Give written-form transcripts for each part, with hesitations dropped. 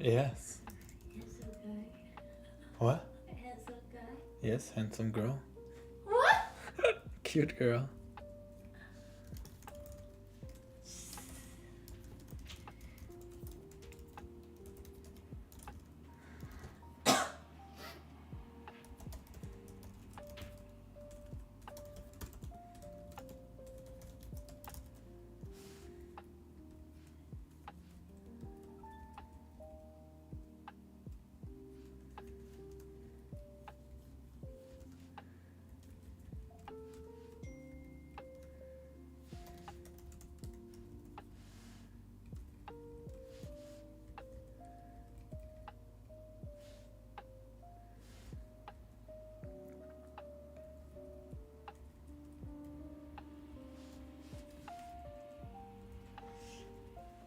Yes. Handsome guy. What? Handsome guy. Yes, handsome girl. What? Cute girl.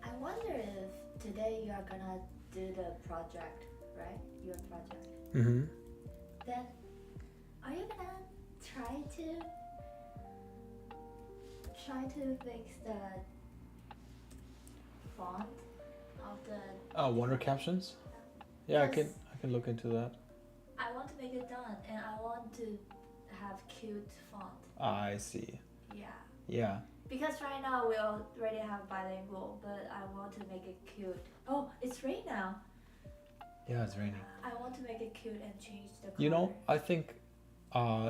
I wonder if today you are gonna do the project, right? Your project. Mm-hmm. Then, are you gonna try to fix the font of the? Wonder captions? Yeah, Yes. I can look into that. I want to make it done, and I want to have cute font. I see. Yeah. Yeah. Because right now we already have bilingual, but I want to make it cute. Oh, it's rain now. Yeah, it's raining. I want to make it cute and change the color. You know, I think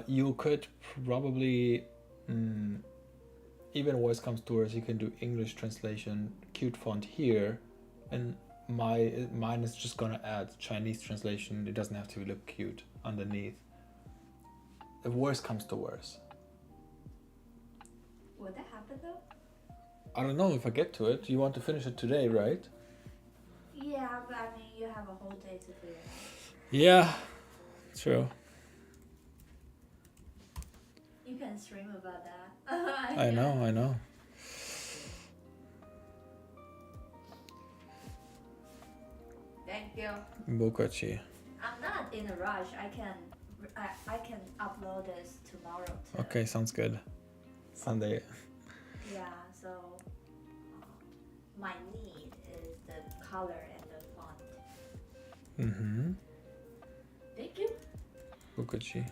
you could probably, even worse comes to worse, you can do English translation, cute font here, and mine is just gonna add Chinese translation. It doesn't have to look cute underneath. If worse comes to worse. Would that happen though? I don't know if I get to it. You want to finish it today, right? Yeah, but I mean, you have a whole day to do it. Yeah, true. You can stream about that. I know. Thank you. Bokachi. I'm not in a rush. I can upload this tomorrow too. Okay, sounds good. Sunday. Yeah, so my need is the color and the font. Mm-hmm. Thank you. Bokachi.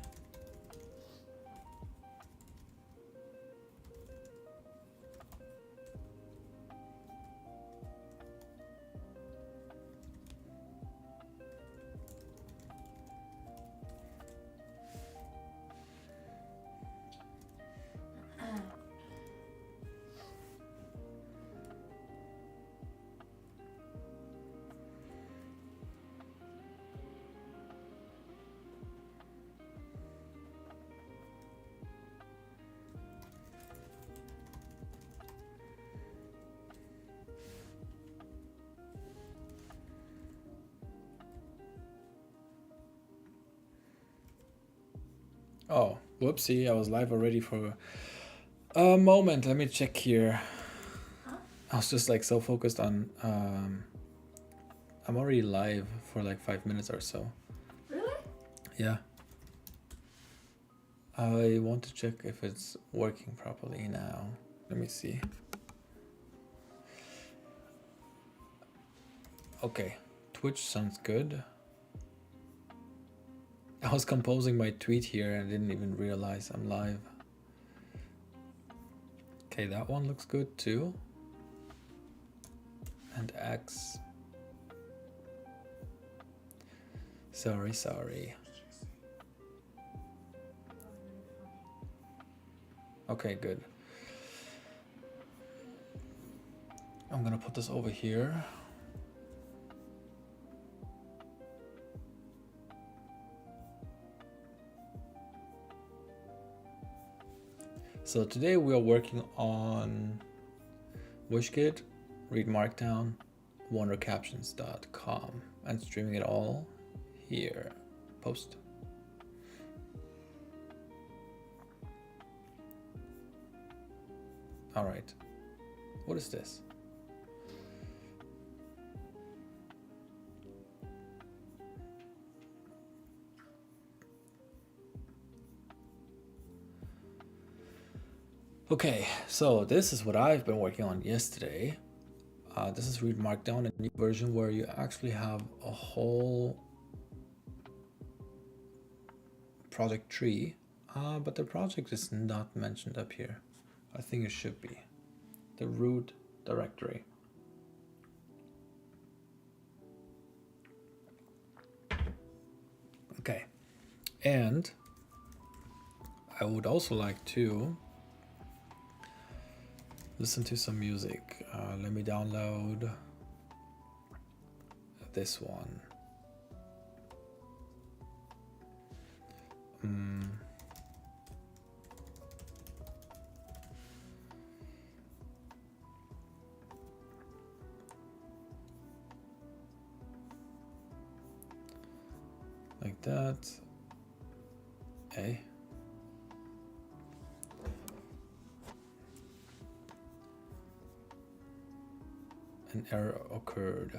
Oh, whoopsie, I was live already for a moment. Let me check here. Huh? I was just like so focused on I'm already live for like 5 minutes or so. Really? Yeah. I want to check if it's working properly now. Let me see. Okay, Twitch sounds good. I was composing my tweet here and I didn't even realize I'm live. Okay, that one looks good too. And X. Sorry. Okay, good. I'm gonna put this over here. So today we are working on WishKit, Read Markdown, wondercaptions.com, and streaming it all here. Post. All right. What is this? Okay, so this is what I've been working on yesterday. This is Read Markdown, a new version where you actually have a whole project tree, but the project is not mentioned up here. I think it should be the root directory. Okay, and I would also like to listen to some music. Let me download this one. Like that. Okay. An error occurred.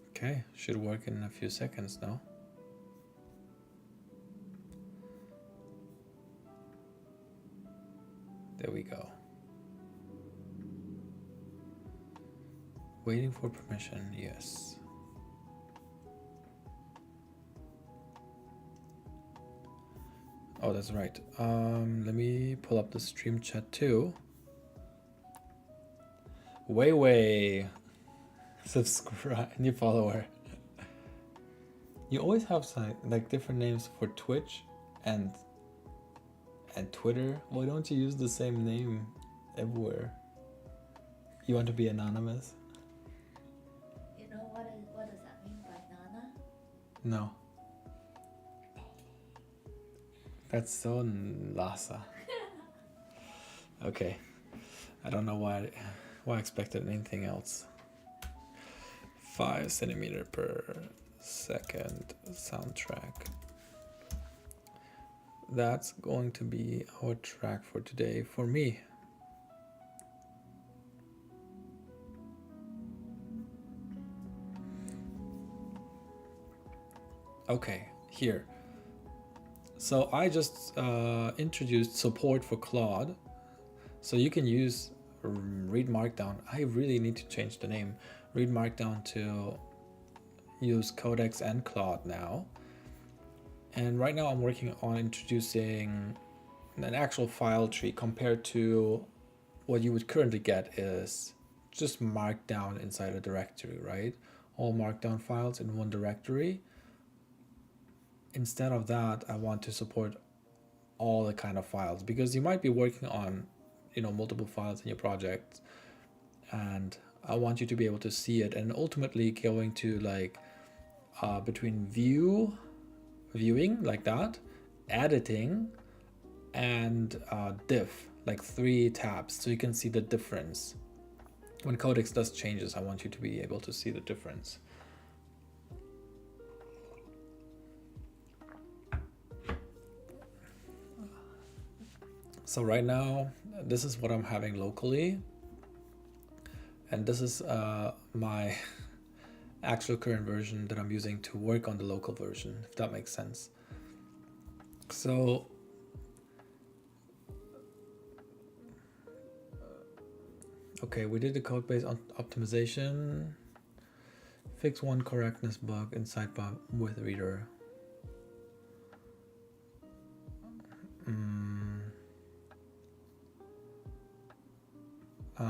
Okay, should work in a few seconds now. There we go. Waiting for permission, yes. Oh, that's right. Let me pull up the stream chat too. Way. Subscribe, new follower. You always have like different names for Twitch and Twitter. Why don't you use the same name everywhere? You want to be anonymous? You know what does that mean by Nana? No. That's so Lhasa. Okay. I don't know why I expected anything else. 5 centimeter per second soundtrack. That's going to be our track for today for me. Okay, here. So I just introduced support for Claude. So you can use Read Markdown. I really need to change the name. Read Markdown to use Codex and Claude now. And right now I'm working on introducing an actual file tree compared to what you would currently get is just Markdown inside a directory, right? All Markdown files in one directory. Instead of that, I want to support all the kind of files because you might be working on, multiple files in your project, and I want you to be able to see it, and ultimately going to like between viewing like that, editing, and diff, like 3 tabs, so you can see the difference. When Codex does changes, I want you to be able to see the difference. So right now, this is what I'm having locally. And this is my actual current version that I'm using to work on the local version, if that makes sense. So okay, we did the code base optimization, fix one correctness bug in sidebar with reader.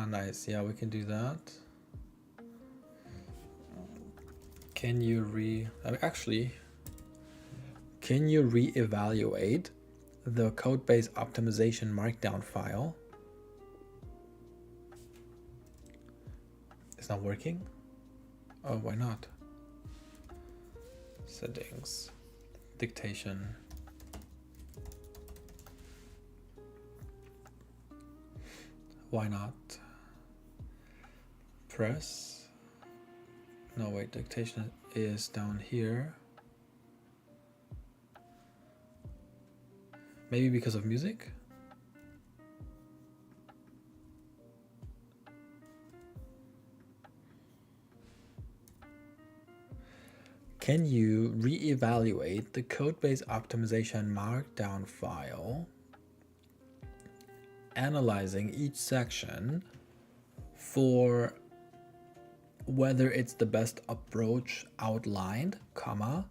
Nice. Yeah, we can do that. Can you re-evaluate the code base optimization markdown file? It's not working? Oh, why not? Settings, dictation. Why not? Press. No, wait, dictation is down here. Maybe because of music? can you reevaluate the codebase optimization markdown file, analyzing each section for whether it's the best approach outlined, comma,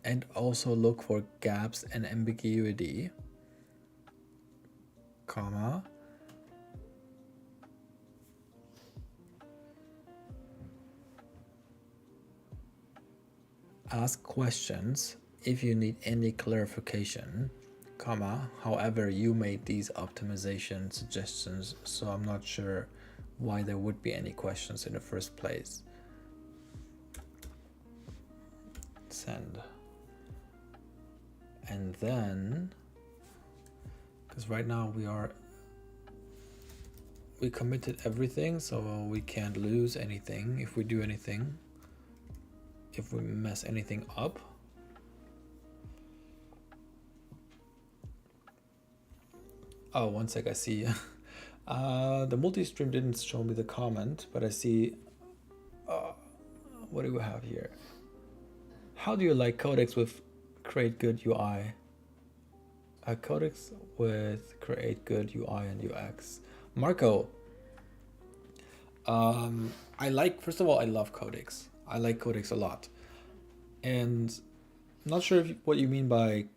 and also look for gaps and ambiguity, comma, ask questions if you need any clarification, comma, however you made these optimization suggestions, so I'm not sure why there would be any questions in the first place. Send. And then, because right now we committed everything, so we can't lose anything if we do anything, if we mess anything up. Oh, one sec, I see. The multi-stream didn't show me the comment, but I see, what do we have here? How do you like Codex with create good UI? Codex with create good UI and UX. Marco, first of all, I love Codex. I like Codex a lot. And I'm not sure what you mean by,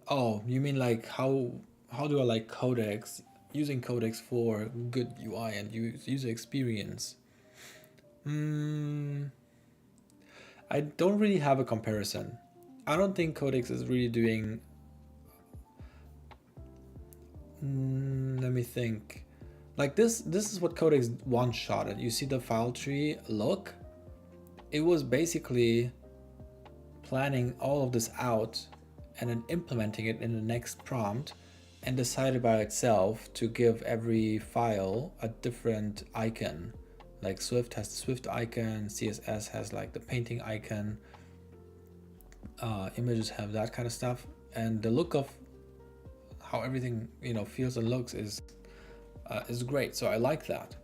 oh, you mean like how do I like Codex, using Codex for good UI and user experience? I don't really have a comparison. I don't think Codex is really doing, let me think. Like this is what Codex one-shotted. You see the file tree look? It was basically planning all of this out and then implementing it in the next prompt, and decided by itself to give every file a different icon. Like Swift has the Swift icon, CSS has like the painting icon, images have that kind of stuff, and the look of how everything feels and looks is great. So I like that.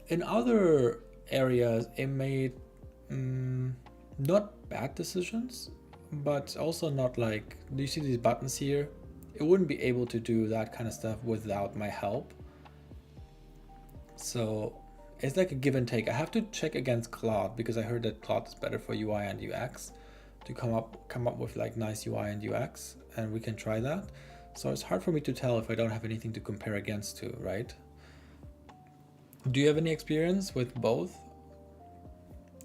In other areas, it made not bad decisions, but also not like, do you see these buttons here? It wouldn't be able to do that kind of stuff without my help. So it's like a give and take. I have to check against Claude, because I heard that Claude is better for UI and UX, to come up with like nice UI and UX, and we can try that. So it's hard for me to tell if I don't have anything to compare against to, right? Do you have any experience with both?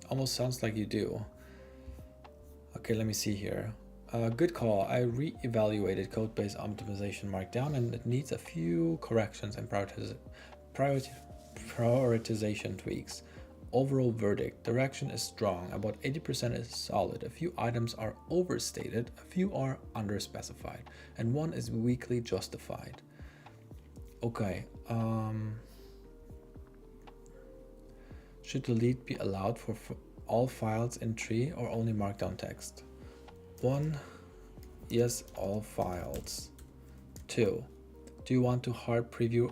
Almost sounds like you do. Okay, let me see here. Good call. I re-evaluated code-based optimization markdown, and it needs a few corrections and prioritization tweaks. Overall verdict, direction is strong, about 80% is solid, a few items are overstated, a few are underspecified, and one is weakly justified. Okay, should delete be allowed for all files in tree or only markdown text? 1, yes, all files. 2, do you want to hard preview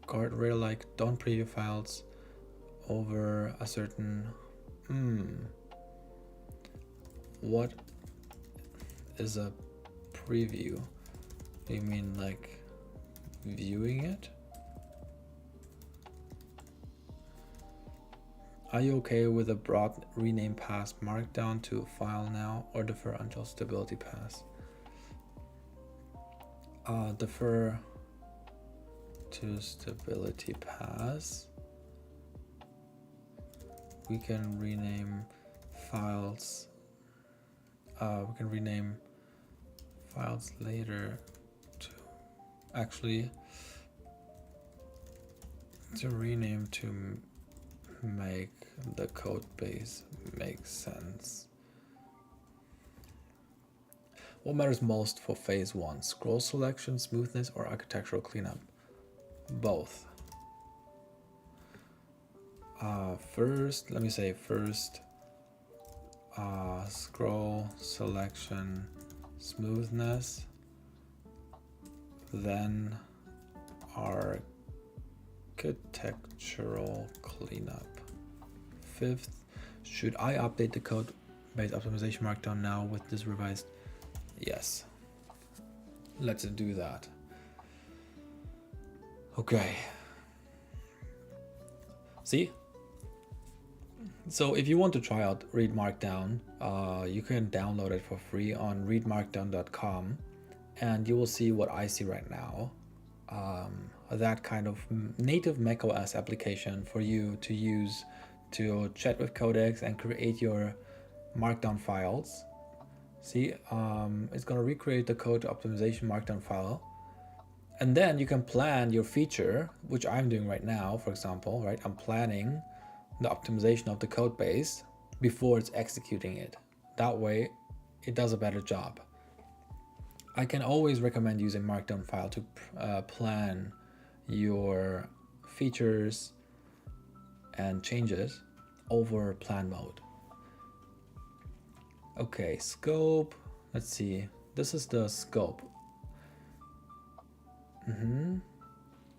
guardrail, like don't preview files over a certain, what is a preview? Do you mean like viewing it? Are you okay with a broad rename pass markdown to file now, or defer until stability pass? Defer to stability pass. We can rename files. We can rename files later to actually to rename to make the code base make sense. What matters most for phase 1? Scroll selection, smoothness, or architectural cleanup? Both. First, let me say first, scroll selection, smoothness, then architectural cleanup. Fifth, Should I update the code base optimization markdown now with this revised? Yes. Let's do that. Okay. See? So if you want to try out Read Markdown, you can download it for free on readmarkdown.com, and you will see what I see right now. That kind of native macOS application for you to use to chat with Codex and create your markdown files. See, it's going to recreate the code optimization markdown file. And then you can plan your feature, which I'm doing right now, for example, right? I'm planning the optimization of the code base before it's executing it. That way, it does a better job. I can always recommend using Markdown file to plan your features and changes over plan mode. Okay, scope. Let's see. This is the scope.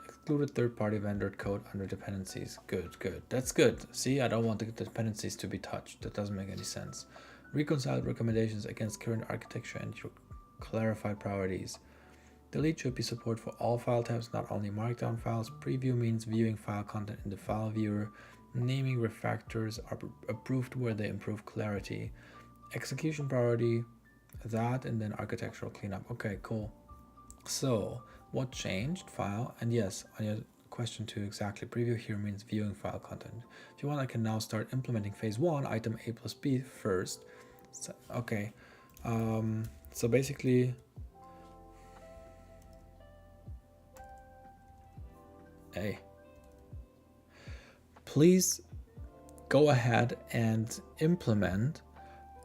Excluded third-party vendor code under dependencies. Good, good. That's good. See, I don't want the dependencies to be touched. That doesn't make any sense. Reconcile recommendations against current architecture and your clarified priorities. Delete should be support for all file types, not only markdown files. Preview means viewing file content in the file viewer. Naming refactors are approved where they improve clarity. Execution priority, that, and then architectural cleanup. Okay, cool. So what changed? File, and yes, on your question 2, exactly. Preview here means viewing file content. If you want, I can now start implementing phase 1, item A plus B first. So, okay, so basically, hey, please go ahead and implement,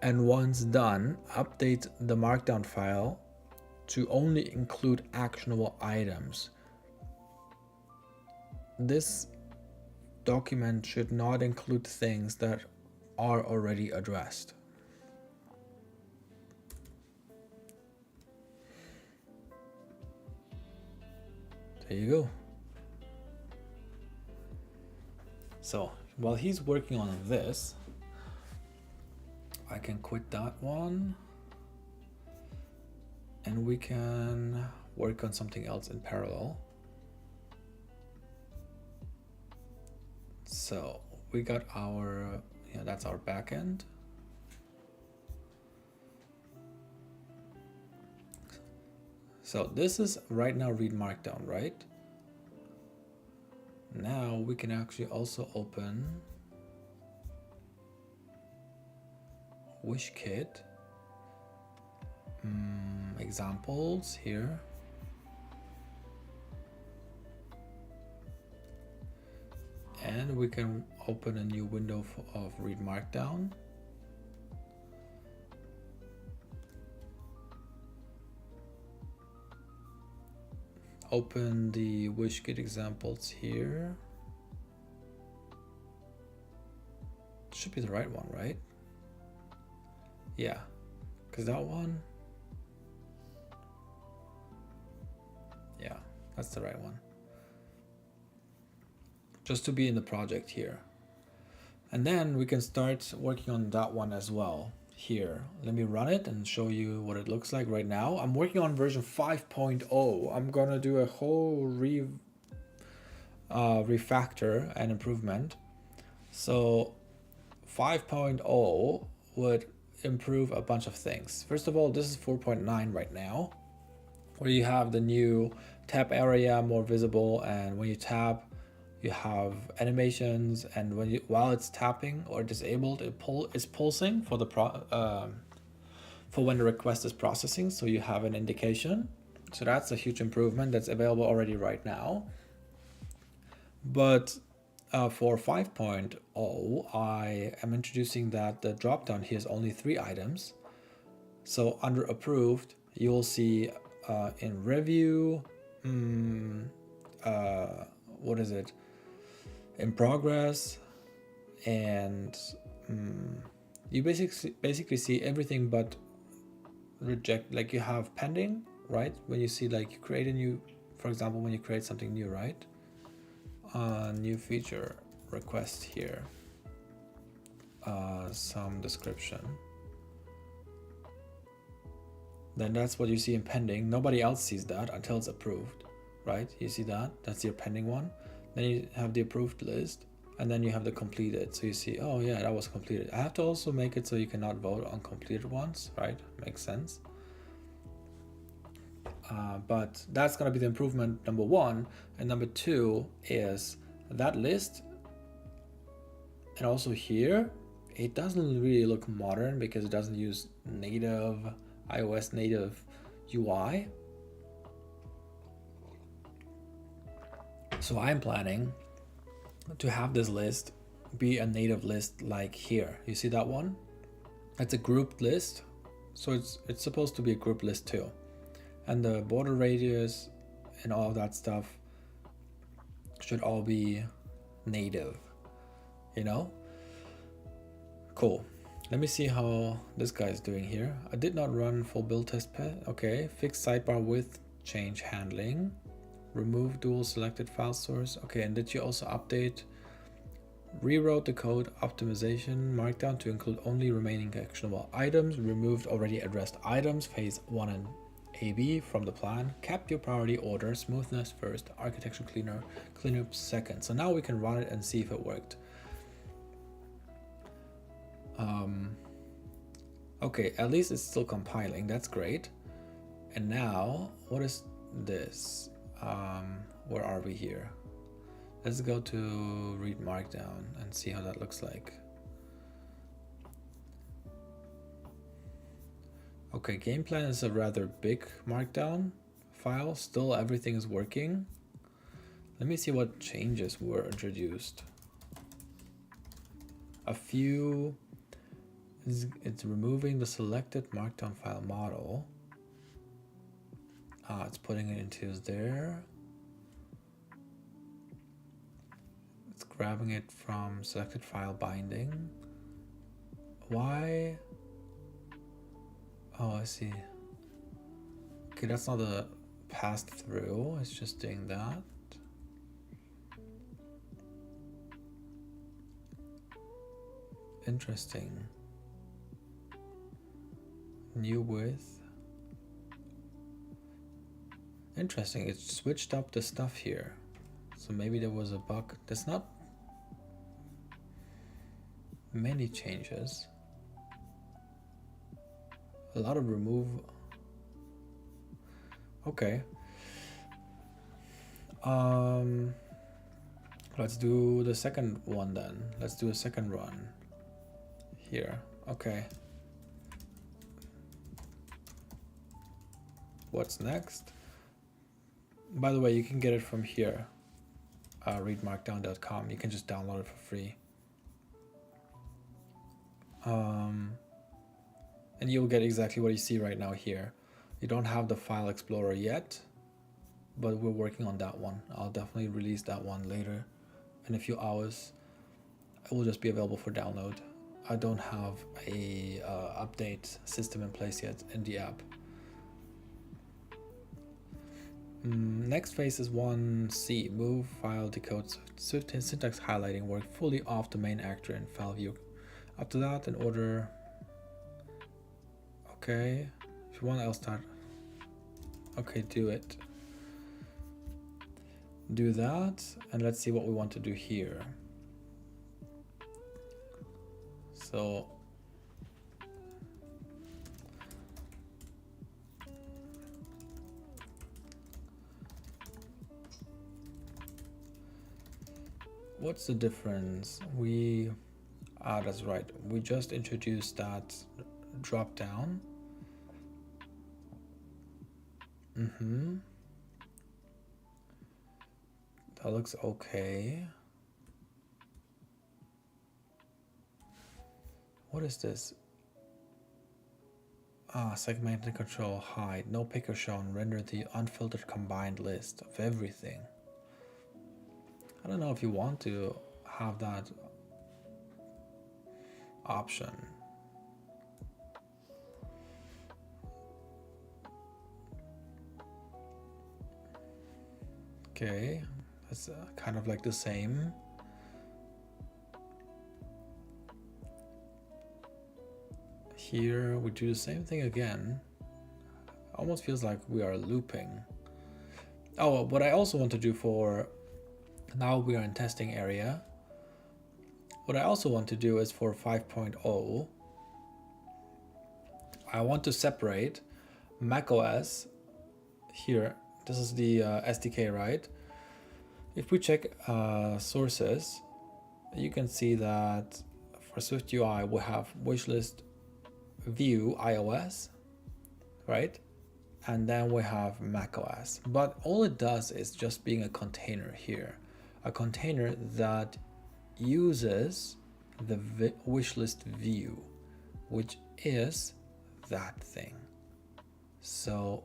and once done, update the markdown file to only include actionable items. This document should not include things that are already addressed. There you go. So while he's working on this, I can quit that one and we can work on something else in parallel. So we got our, that's our backend. So this is right now read markdown, right? Now we can actually also open WishKit. Examples here. And we can open a new window of read markdown. Open the WishKit examples here. Should be the right one, right? Yeah, because that one, yeah, that's the right one. Just to be in the project here. And then we can start working on that one as well here. Let me run it and show you what it looks like right now. I'm working on version 5.0. I'm gonna do a whole refactor and improvement. So 5.0 would improve a bunch of things. First of all, this is 4.9 right now, where you have the new tab area more visible, and when you tap, you have animations, and when while it's tapping or disabled, it's pulsing for the for when the request is processing, so you have an indication. So that's a huge improvement that's available already right now. But for 5.0, I am introducing that the dropdown here is only 3 items. So under approved, you'll see in review, what is it? In progress, and you basically see everything but reject. Like you have pending, right? When you see like you create a new, for example, when you create something new, right? New feature request here. some description. Then that's what you see in pending. Nobody else sees that until it's approved, right? You see that? That's your pending one. Then you have the approved list, and then you have the completed. So you see, oh yeah, that was completed. I have to also make it so you cannot vote on completed ones, right? Makes sense. But that's gonna be the improvement number one. And number two is that list. And also here, it doesn't really look modern because it doesn't use native iOS native UI. So I'm planning to have this list be a native list like here. You see that one? It's a grouped list. So it's supposed to be a group list too. And the border radius and all of that stuff should all be native, you know? Cool. Let me see how this guy is doing here. I did not run full build test pet. Okay, fix sidebar width, change handling, remove dual selected file source. Okay, and did you also update, rewrote the code optimization markdown to include only remaining actionable items, removed already addressed items, phase 1 and AB from the plan, kept your priority order, smoothness first, architecture cleanup second. So now we can run it and see if it worked. Okay, at least it's still compiling. That's great. And now, what is this? Where are we here? Let's go to read markdown and see how that looks like. Okay, game plan is a rather big markdown file. Still, everything is working. Let me see what changes were introduced. A few. It's removing the selected markdown file model. It's putting it into there. It's grabbing it from selected file binding. Why? Oh, I see. Okay, that's not a passed through. It's just doing that. Interesting. New width. Interesting, it switched up the stuff here. So maybe there was a bug. There's not many changes. A lot of remove. Okay. Let's do the second one then. Let's do a second run here. Okay. What's next? By the way, you can get it from here, readmarkdown.com. You can just download it for free. And you'll get exactly what you see right now here. You don't have the file explorer yet, but we're working on that one. I'll definitely release that one later in a few hours. It will just be available for download. I don't have a update system in place yet in the app. Next phase is 1C, move file decode syntax highlighting work fully off the main actor in file view. After that, in order. Okay, if you want, I'll start. Okay, do it. Do that, and let's see what we want to do here. So what's the difference? That's right. We just introduced that drop down. That looks okay. What is this? Segmented control, hide, no picker shown, render the unfiltered combined list of everything. I don't know if you want to have that option. Okay, that's kind of like the same. here we do the same thing again. Almost feels like we are looping. Oh, what I also want to do for now we are in testing area. What I also want to do is for 5.0, I want to separate macOS here. This is the SDK, right? If we check sources, you can see that for Swift UI we have wishlist view iOS, right? And then we have macOS. But all it does is just being a container here, a container that uses the wishlist view, which is that thing. So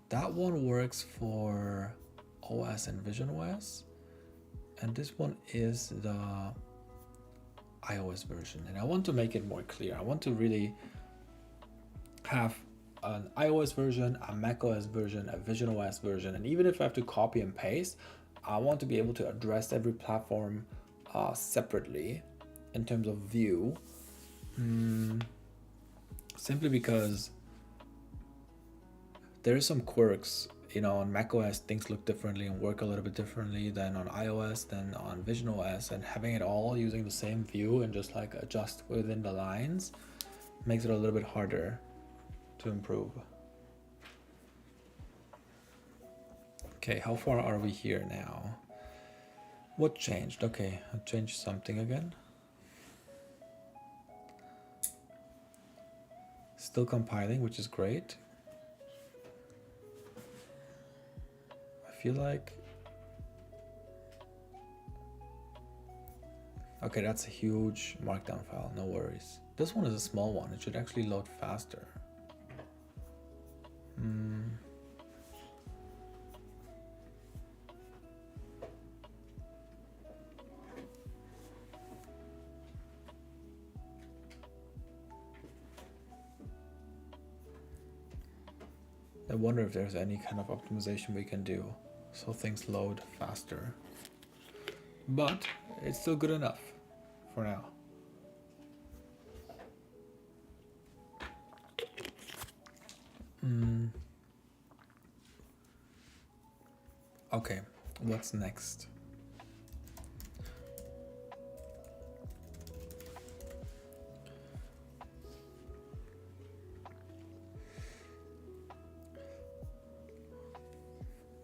that one works for OS and visionOS, and this one is the iOS version. And I want to make it more clear. I want to really have an iOS version, a macOS version, a visionOS version, and even if I have to copy and paste, I want to be able to address every platform separately in terms of view, simply because there are some quirks. You know, on macOS things look differently and work a little bit differently than on iOS, than on visionOS, and having it all using the same view and just like adjust within the lines makes it a little bit harder to improve. Okay, how far are we here now? What changed? Okay, I changed something again. Still compiling, which is great. I feel like... Okay, that's a huge markdown file, no worries. This one is a small one, it should actually load faster. I wonder if there's any kind of optimization we can do so things load faster. But it's still good enough for now. Okay, what's next?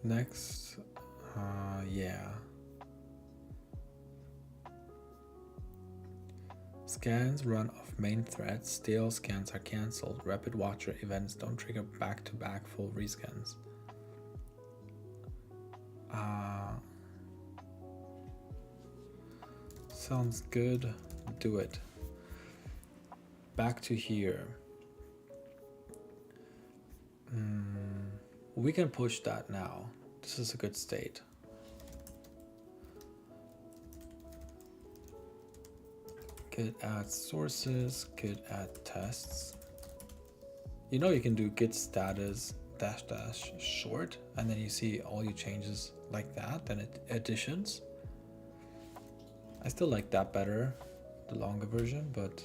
Next, yeah. Scans run off main threads, stale scans are cancelled, rapid watcher events don't trigger back-to-back full rescans. Sounds good, do it. Back to here. We can push that now. This is a good state. Git add sources, git add tests. You know you can do git status -- short, and then you see all your changes like that, and additions. I still like that better, the longer version, but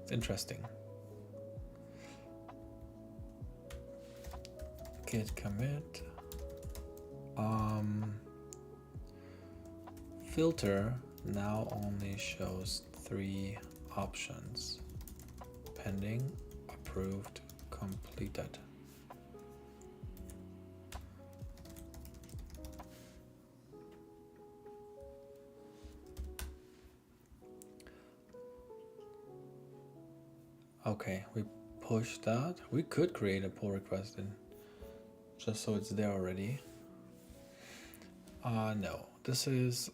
it's interesting. Git commit. Filter now only shows 3 options: pending, approved, completed. Okay, we push that. We could create a pull request in just so it's there already. No, this is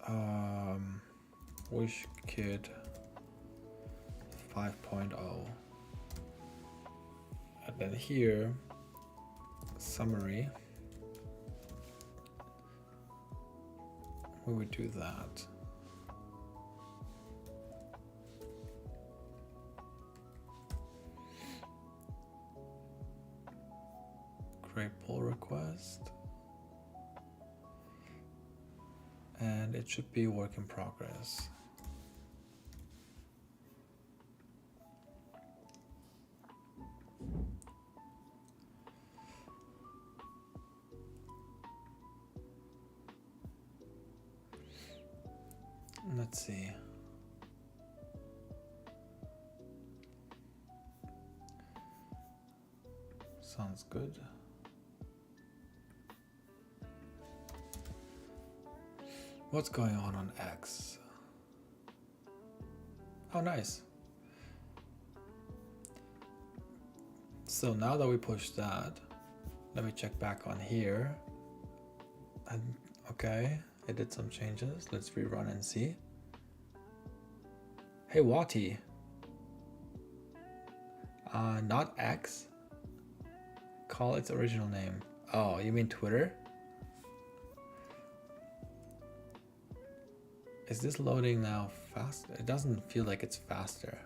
WishKit 5.0. And then here, summary. We would do that. Create pull request. And it should be work in progress. Let's see. Sounds good. What's going on X? Oh, nice. So now that we push that, let me check back on here. And okay, I did some changes. Let's rerun and see. Hey, Wati. Not X. Call its original name. Oh, you mean Twitter? Is this loading now fast? It doesn't feel like it's faster.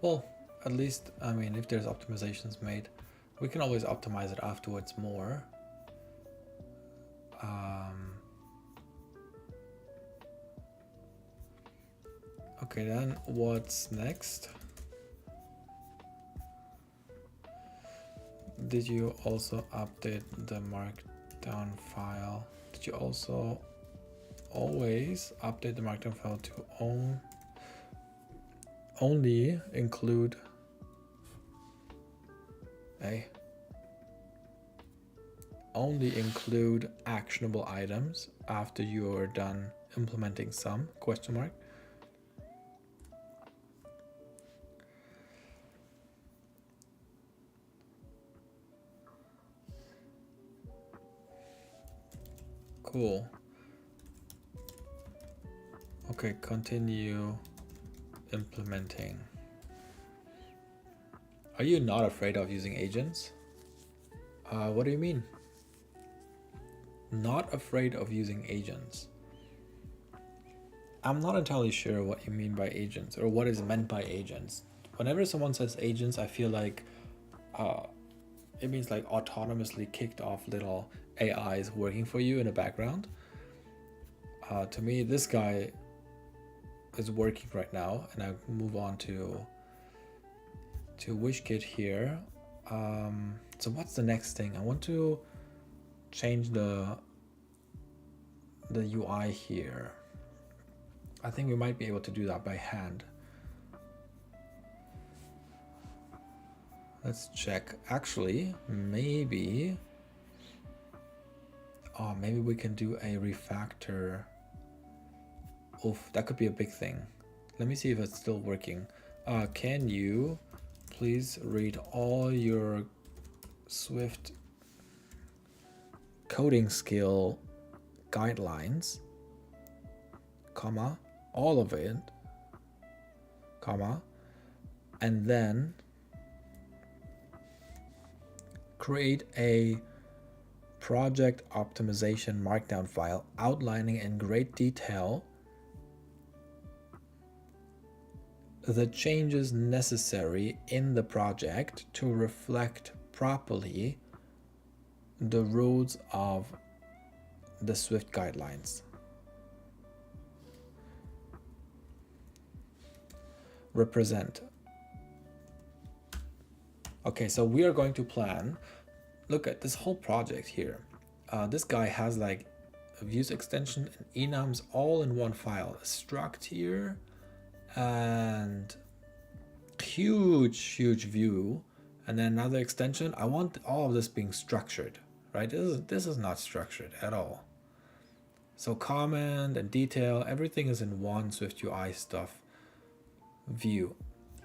Well, at least, I mean, if there's optimizations made, we can always optimize it afterwards more. Okay, then what's next? Did you also update the markdown file? Did you also always update the markdown file to only include only include actionable items after you are done implementing some ? Cool. Okay, continue implementing. Are you not afraid of using agents? What do you mean? Not afraid of using agents. I'm not entirely sure what you mean by agents or what is meant by agents. Whenever someone says agents, I feel like it means like autonomously kicked off little AIs working for you in the background. To me, this guy is working right now, and I move on to WishKit here. So what's the next thing? I want to change the UI here. I think we might be able to do that by hand. Let's check. Actually, maybe we can do a refactor. Oof, that could be a big thing. Let me see if it's still working. Can you please read all your Swift coding skill guidelines, comma, all of it, comma, and then create a project optimization markdown file outlining in great detail the changes necessary in the project to reflect properly the rules of the Swift guidelines. Represent. Okay, so we are going to plan. Look at this whole project here. This guy has like a views extension and enums all in one file. A struct here and huge view, and then another extension. I want all of this being structured, right? This is not structured at all. So comment and detail, everything is in one Swift UI stuff view.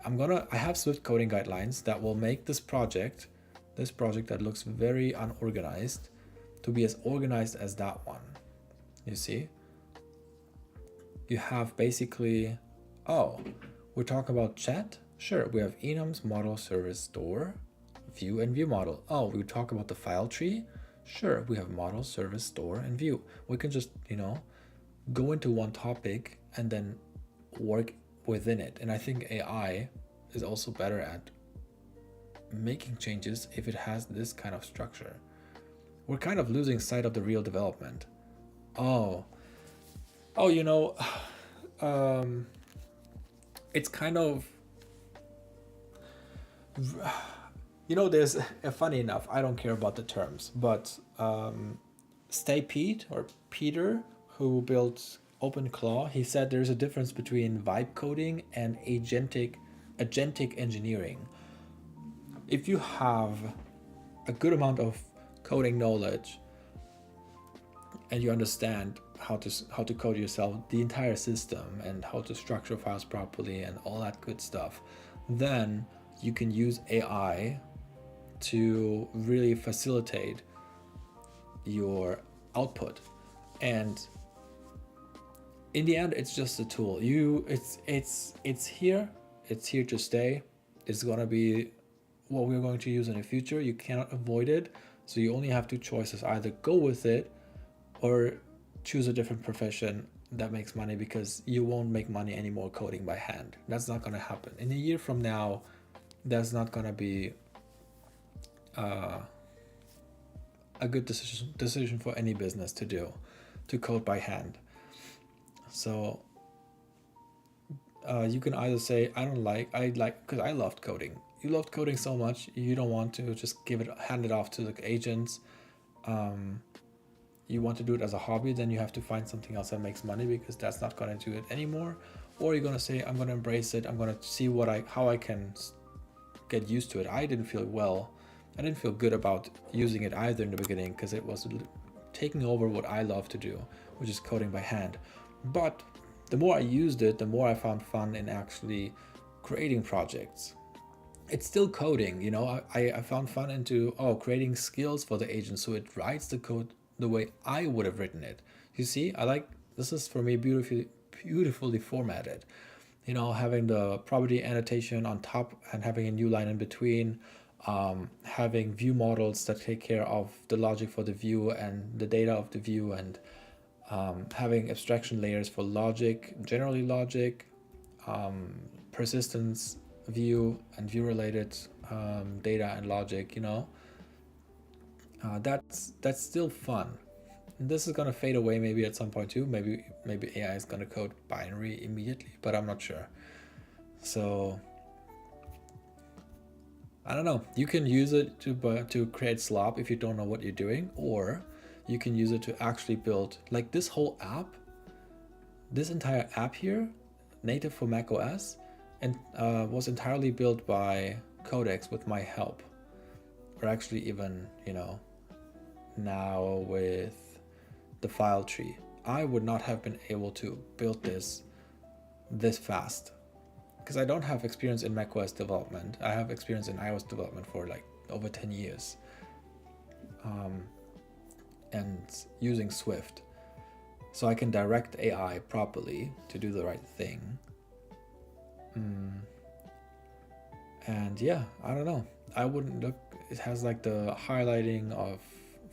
I have Swift coding guidelines that will make this project that looks very unorganized to be as organized as that one. You see? You have basically, we're talking about chat? Sure, we have enums, model, service, store, view, and view model. We talk about the file tree? Sure, we have model, service, store, and view. We can just, go into one topic and then work within it. And I think AI is also better at making changes if it has this kind of structure. We're kind of losing sight of the real development. It's kind of, There's funny enough, I don't care about the terms, but Stay Pete or Peter, who built OpenClaw, he said there's a difference between vibe coding and agentic engineering. If you have a good amount of coding knowledge and you understand how to code yourself, the entire system, and how to structure files properly and all that good stuff, then you can use AI to really facilitate your output. And in the end, it's just a tool. It's here to stay. It's gonna be what we're going to use in the future. You cannot avoid it. So you only have two choices: either go with it or choose a different profession that makes money, because you won't make money anymore coding by hand. That's not gonna happen. In a year from now, that's not gonna be a good decision for any business to code by hand. So you can either say, because I loved coding. You loved coding so much, you don't want to just hand it off to the agents. You want to do it as a hobby, then you have to find something else that makes money, because that's not going to do it anymore. Or you're going to say, I'm going to embrace it. I'm going to see how I can get used to it. I didn't feel good about using it either in the beginning, because it was taking over what I love to do, which is coding by hand. But the more I used it, the more I found fun in actually creating projects. It's still coding, I found fun into creating skills for the agent, so it writes the code the way I would have written it. You see, this is for me beautifully formatted. Having the property annotation on top and having a new line in between, having view models that take care of the logic for the view and the data of the view, and having abstraction layers for logic, generally logic, persistence, view, and view related data and logic. That's still fun. This is gonna fade away maybe at some point too. Maybe AI is gonna code binary immediately, but I'm not sure. So I don't know. You can use it to create slop if you don't know what you're doing, or you can use it to actually build, like, this whole app, this entire app here, native for macOS, and was entirely built by Codex with my help. Or actually even, now with the file tree. I would not have been able to build this fast, because I don't have experience in macOS development. I have experience in iOS development for like over 10 years. And using Swift. So I can direct AI properly to do the right thing. And yeah, I don't know. I wouldn't look, it has like the highlighting of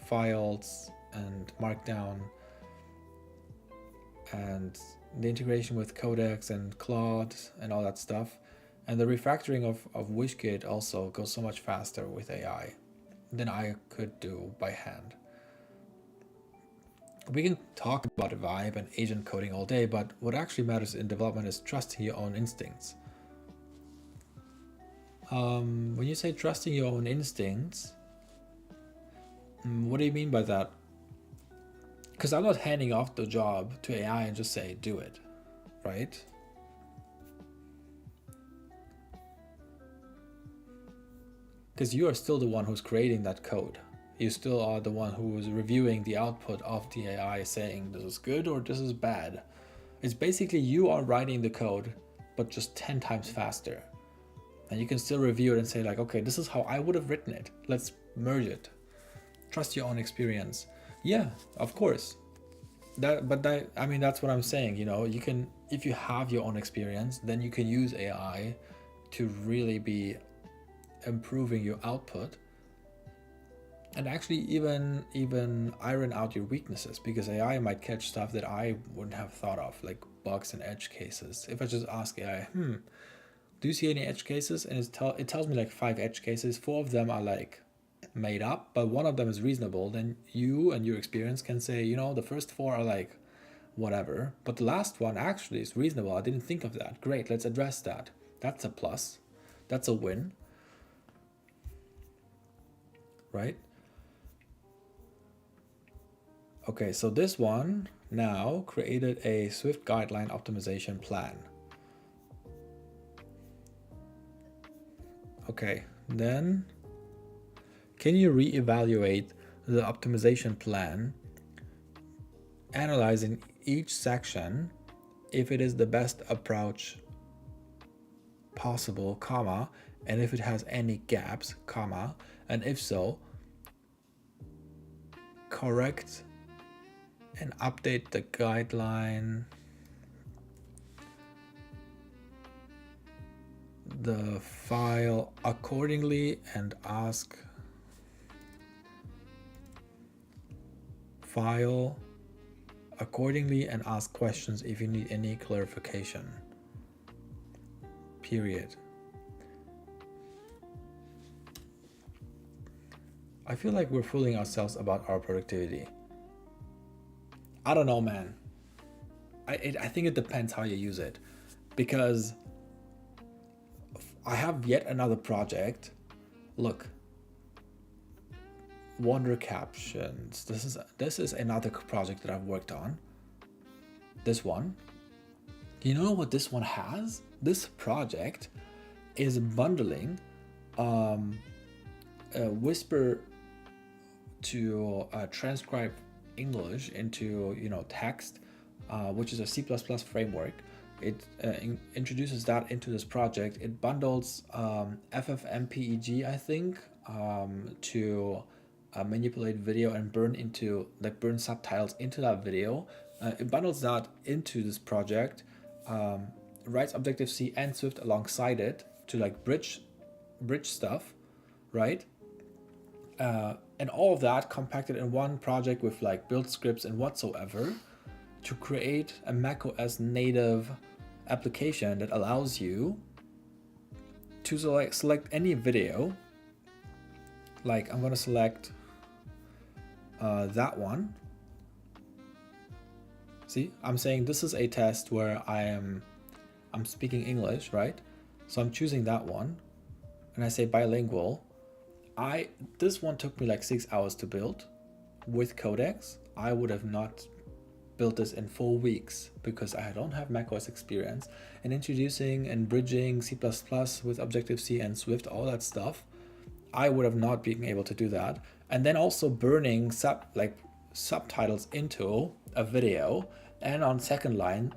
files and markdown, and the integration with Codex and Claude and all that stuff. And the refactoring of WishKit also goes so much faster with AI than I could do by hand. We can talk about vibe and agent coding all day, but what actually matters in development is trusting your own instincts. When you say trusting your own instincts, what do you mean by that? Because I'm not handing off the job to AI and just say, do it, right? Because you are still the one who's creating that code. You still are the one who is reviewing the output of the AI, saying this is good or this is bad. It's basically you are writing the code, but just 10 times faster. And you can still review it and say like, okay, this is how I would have written it. Let's merge it. Trust your own experience. Yeah, of course. That's what I'm saying. You can, if you have your own experience, then you can use AI to really be improving your output, and actually even iron out your weaknesses, because AI might catch stuff that I wouldn't have thought of, like bugs and edge cases. If I just ask AI, do you see any edge cases? And it tells me like 5 edge cases. 4 of them are like made up, but 1 of them is reasonable. Then you and your experience can say, the first 4 are like whatever, but the last one actually is reasonable. I didn't think of that. Great, let's address that. That's a plus. That's a win. right? Okay, so this one now created a Swift guideline optimization plan. Okay, then can you reevaluate the optimization plan, analyzing each section if it is the best approach possible, comma, and if it has any gaps, comma, and if so, correct and update the guideline, the file accordingly, and ask file accordingly and ask questions if you need any clarification. Period. I feel like we're fooling ourselves about our productivity. I don't know, man. I think it depends how you use it, because I have yet another project. Look, Wonder Captions. This is another project that I've worked on. This one. You know what this one has? This project is bundling Whisper to transcribe English into text, which is a C++ framework. It introduces that into this project. It bundles FFmpeg, I think, to manipulate video and burn subtitles into that video. It bundles that into this project, writes Objective-C and Swift alongside it to bridge stuff, right? And all of that compacted in one project with build scripts and whatsoever to create a macOS native application that allows you to select any video. I'm going to select that one. See, I'm saying this is a test where I'm speaking English, right? So I'm choosing that one and I say bilingual. This one took me 6 hours to build with Codex. I would have not built this in 4 weeks because I don't have macOS experience. And introducing and bridging C++ with Objective-C and Swift, all that stuff, I would have not been able to do that. And then also burning subtitles into a video, and on second line,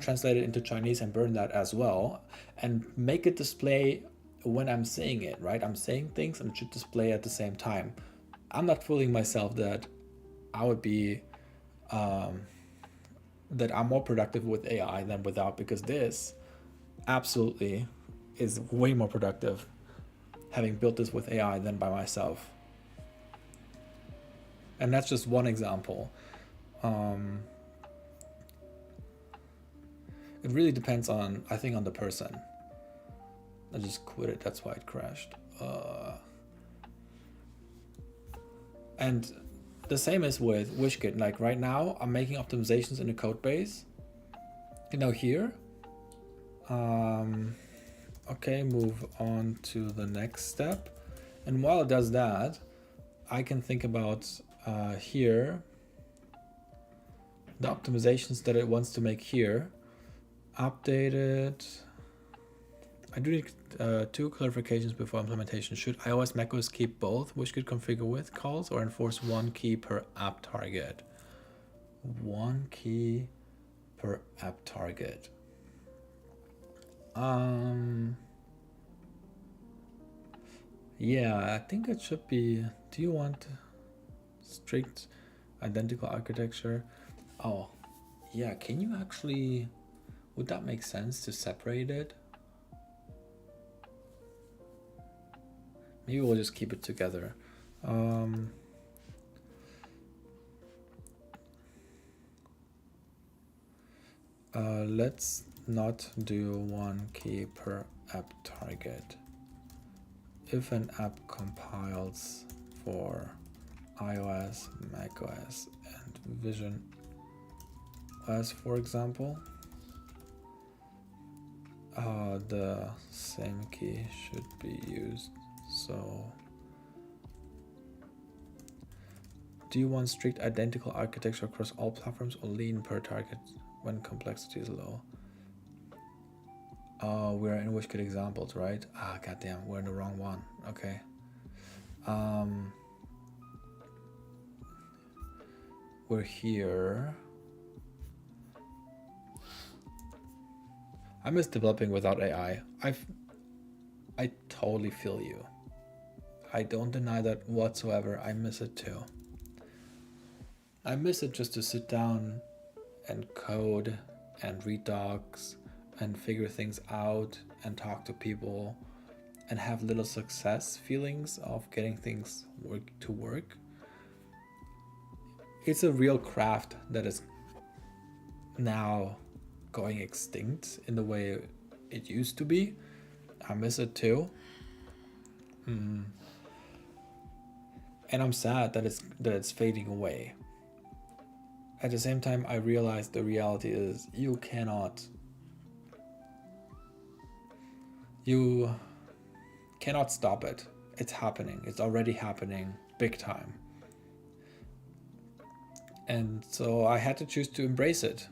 translate it into Chinese and burn that as well, and make it display when I'm saying it, right? I'm saying things and it should display at the same time. I'm not fooling myself that I would be that I'm more productive with AI than without, because this absolutely is way more productive having built this with AI than by myself. And that's just one example. It really depends on, I think, on the person. I just quit it, that's why it crashed. And the same is with WishKit. Right now, I'm making optimizations in the code base. Here. Okay, move on to the next step. And while it does that, I can think about here, the optimizations that it wants to make here. Update it. I do need 2 clarifications before implementation. Should iOS macOS keep both WishKit configure with calls or enforce 1 key per app target? 1 key per app target. Yeah, I think it should be. Do you want strict identical architecture? Oh, yeah. Can you actually? Would that make sense to separate it? Maybe we'll just keep it together. Let's not do 1 key per app target. If an app compiles for iOS, macOS, and Vision OS, for example, the same key should be used. So Do you want strict identical architecture across all platforms or lean per target when complexity is low? Oh, we're in which good examples, right? Ah, goddamn, we're in the wrong one. Okay. We're here. I miss developing without AI. I totally feel you. I don't deny that whatsoever. I miss it too. I miss it just to sit down and code and read docs and figure things out and talk to people and have little success feelings of getting things to work. It's a real craft that is now going extinct in the way it used to be. I miss it too. And I'm sad that it's fading away. At the same time, I realize the reality is you cannot stop it. It's happening. It's already happening big time. And so I had to choose to embrace it.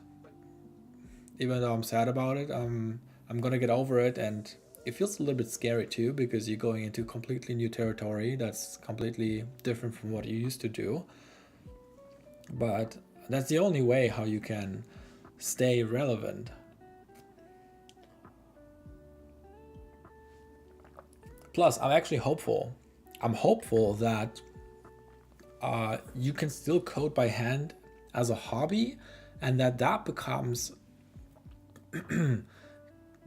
Even though I'm sad about it, I'm gonna get over it, and it feels a little bit scary too, because you're going into completely new territory that's completely different from what you used to do. But that's the only way how you can stay relevant. Plus, I'm actually hopeful. I'm hopeful that you can still code by hand as a hobby, and that becomes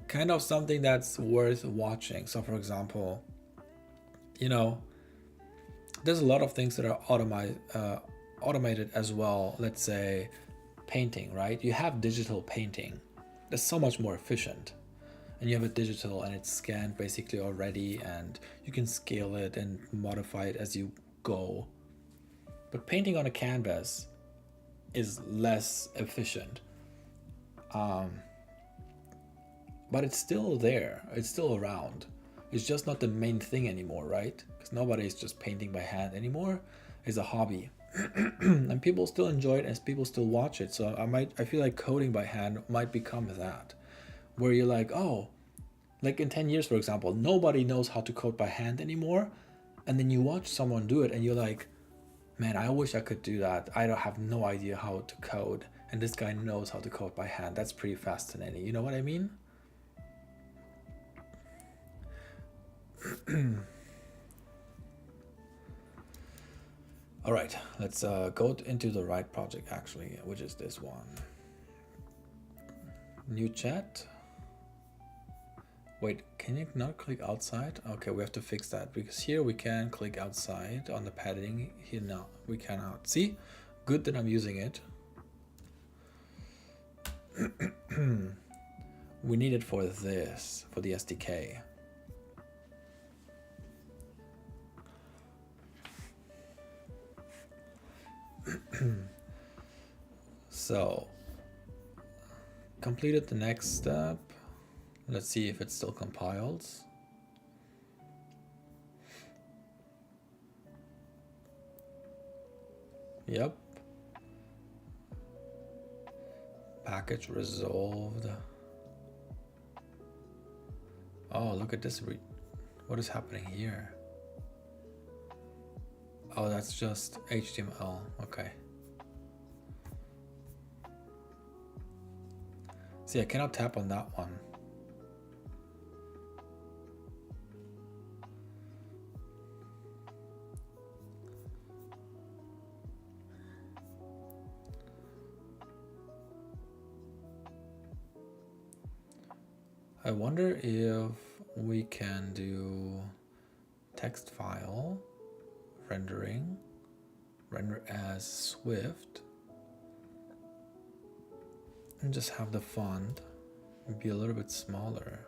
kind of something that's worth watching. So for example, there's a lot of things that are automated as well. Let's say painting, right? You have digital painting. That's so much more efficient. And you have a digital and it's scanned basically already, and you can scale it and modify it as you go. But painting on a canvas is less efficient. But it's still there. It's still around. It's just not the main thing anymore, right? Because nobody's just painting by hand anymore. It's a hobby. And people still enjoy it as people still watch it. So I feel like coding by hand might become that. Where you're like, oh, like in 10 years, for example, nobody knows how to code by hand anymore. And then you watch someone do it and you're like, man, I wish I could do that. I don't have no idea how to code. And this guy knows how to code by hand. That's pretty fascinating. You know what I mean? All right, let's go into the right project actually, which is this one. New chat. Wait, can you not click outside? Okay, we have to fix that, because here we can click outside on the padding. Here no, we cannot. See? Good that I'm using it. We need it for this, for the SDK. So, completed the next step. Let's see if it still compiles. Yep. Package resolved. Oh, look at this. What is happening here? Oh, that's just HTML. Okay. See, I cannot tap on that one. I wonder if we can do text file rendering, render as Swift, and just have the font be a little bit smaller.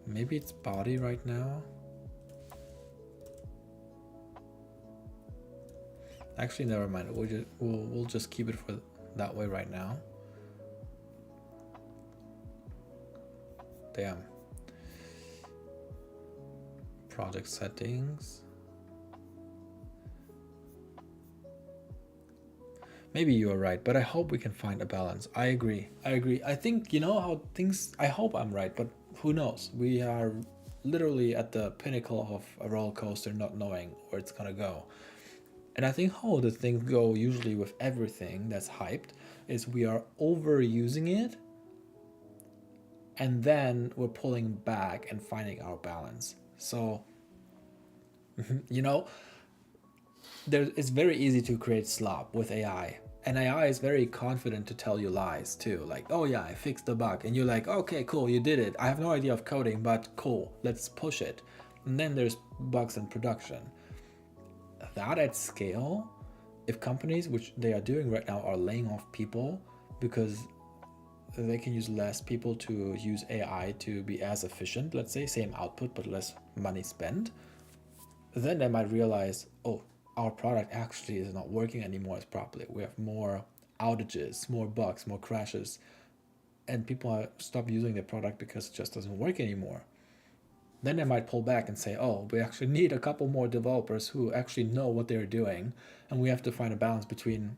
Maybe it's body right now. Actually, never mind. We'll just keep it for that way right now. Damn. project settings. Maybe you are right, but I hope we can find a balance. I agree. I think, how things, I hope I'm right, but who knows? We are literally at the pinnacle of a roller coaster, not knowing where it's gonna go. And I think how the things go usually with everything that's hyped is we are overusing it, and then we're pulling back and finding our balance. So, it's very easy to create slop with AI. And AI is very confident to tell you lies too. Like, oh yeah, I fixed the bug. And you're like, okay, cool, you did it. I have no idea of coding, but cool, let's push it. And then there's bugs in production. That at scale, if companies, which they are doing right now, are laying off people because they can use less people to use AI to be as efficient, let's say, same output, but less money spent, then they might realize, oh, our product actually is not working anymore as properly. We have more outages, more bugs, more crashes, and people stop using the product because it just doesn't work anymore. Then they might pull back and say, oh, we actually need a couple more developers who actually know what they're doing, and we have to find a balance between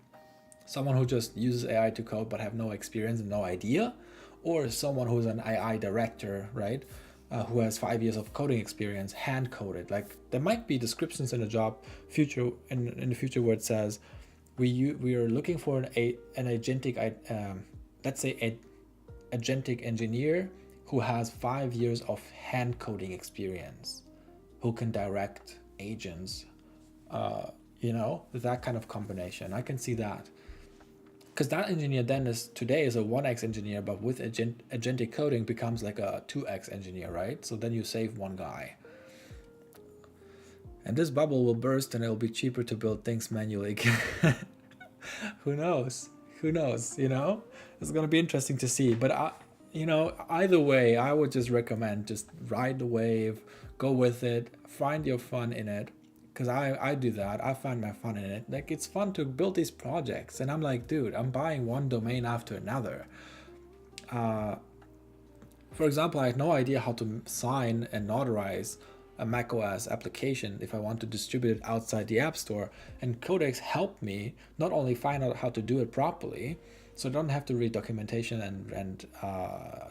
someone who just uses AI to code but have no experience and no idea, or someone who's an AI director, right? Who has 5 years of coding experience, hand coded. Like there might be descriptions in a job in the future where it says we are looking for an agentic, let's say agentic engineer who has 5 years of hand coding experience, who can direct agents, that kind of combination. I can see that. Because that engineer then today is a 1x engineer, but with agentic coding becomes like a 2x engineer, right? So then you save one guy. And this bubble will burst and it'll be cheaper to build things manually. Who knows? It's going to be interesting to see. But, either way, I would just recommend just ride the wave, go with it, find your fun in it. Because I do that. I find my fun in it. Like, it's fun to build these projects. And I'm like, dude, I'm buying one domain after another. For example, I had no idea how to sign and notarize a macOS application if I want to distribute it outside the App Store. And Codex helped me not only find out how to do it properly, so I don't have to read documentation and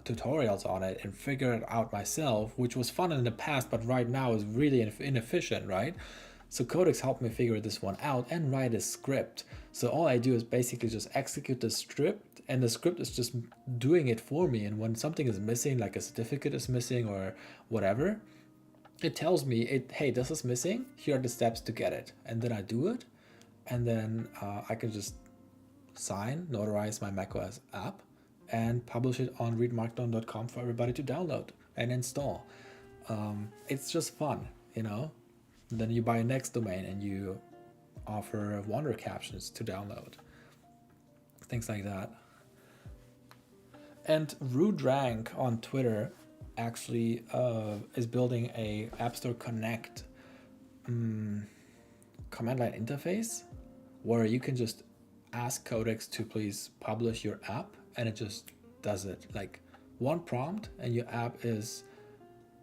tutorials on it and figure it out myself, which was fun in the past, but right now is really inefficient, right? So Codex helped me figure this one out and write a script. So all I do is basically just execute the script, and the script is just doing it for me. And when something is missing, like a certificate is missing or whatever, it tells me, hey, this is missing. Here are the steps to get it. And then I do it. And then I can just sign, notarize my macOS app, and publish it on readmarkdown.com for everybody to download and install. It's just fun, Then you buy a next domain and you offer Wonder captions to download. Things like that. And Rude Rank on Twitter actually is building a App Store Connect command line interface where you can just ask Codex to please publish your app, and it just does it. Like one prompt and your app is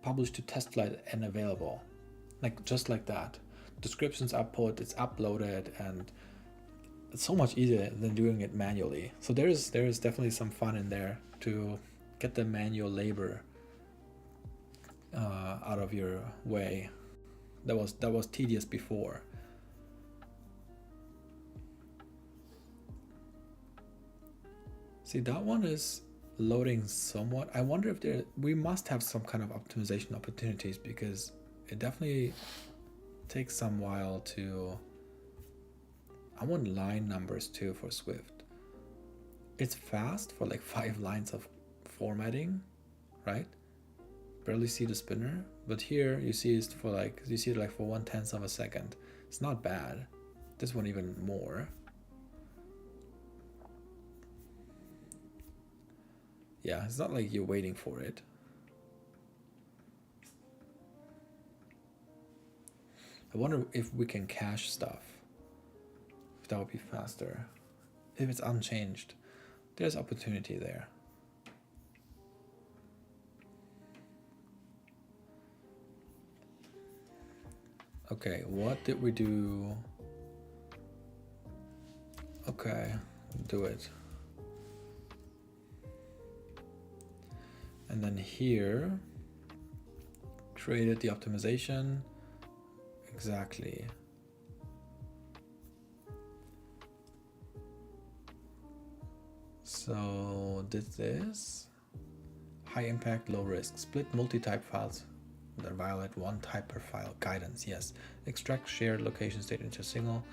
published to test flight and available. Like just like that. Descriptions are put, it's uploaded, and it's so much easier than doing it manually. So there is definitely some fun in there to get the manual labor out of your way. That was tedious before. See, that one is loading somewhat. I wonder if we must have some kind of optimization opportunities, because it definitely takes some while to. I want line numbers too for Swift. It's fast for like 5 lines of formatting, right? Barely see the spinner, but here you see it for like 1/10 of a second. It's not bad. This one even more. Yeah, it's not like you're waiting for it. I wonder if we can cache stuff. If that would be faster. If it's unchanged, there's opportunity there. Okay, what did we do? Okay, do it. And then here, created the optimization. Exactly. So did this. High impact, low risk. Split multi-type files that violate one type per file. Guidance, yes. Extract shared location state into a single.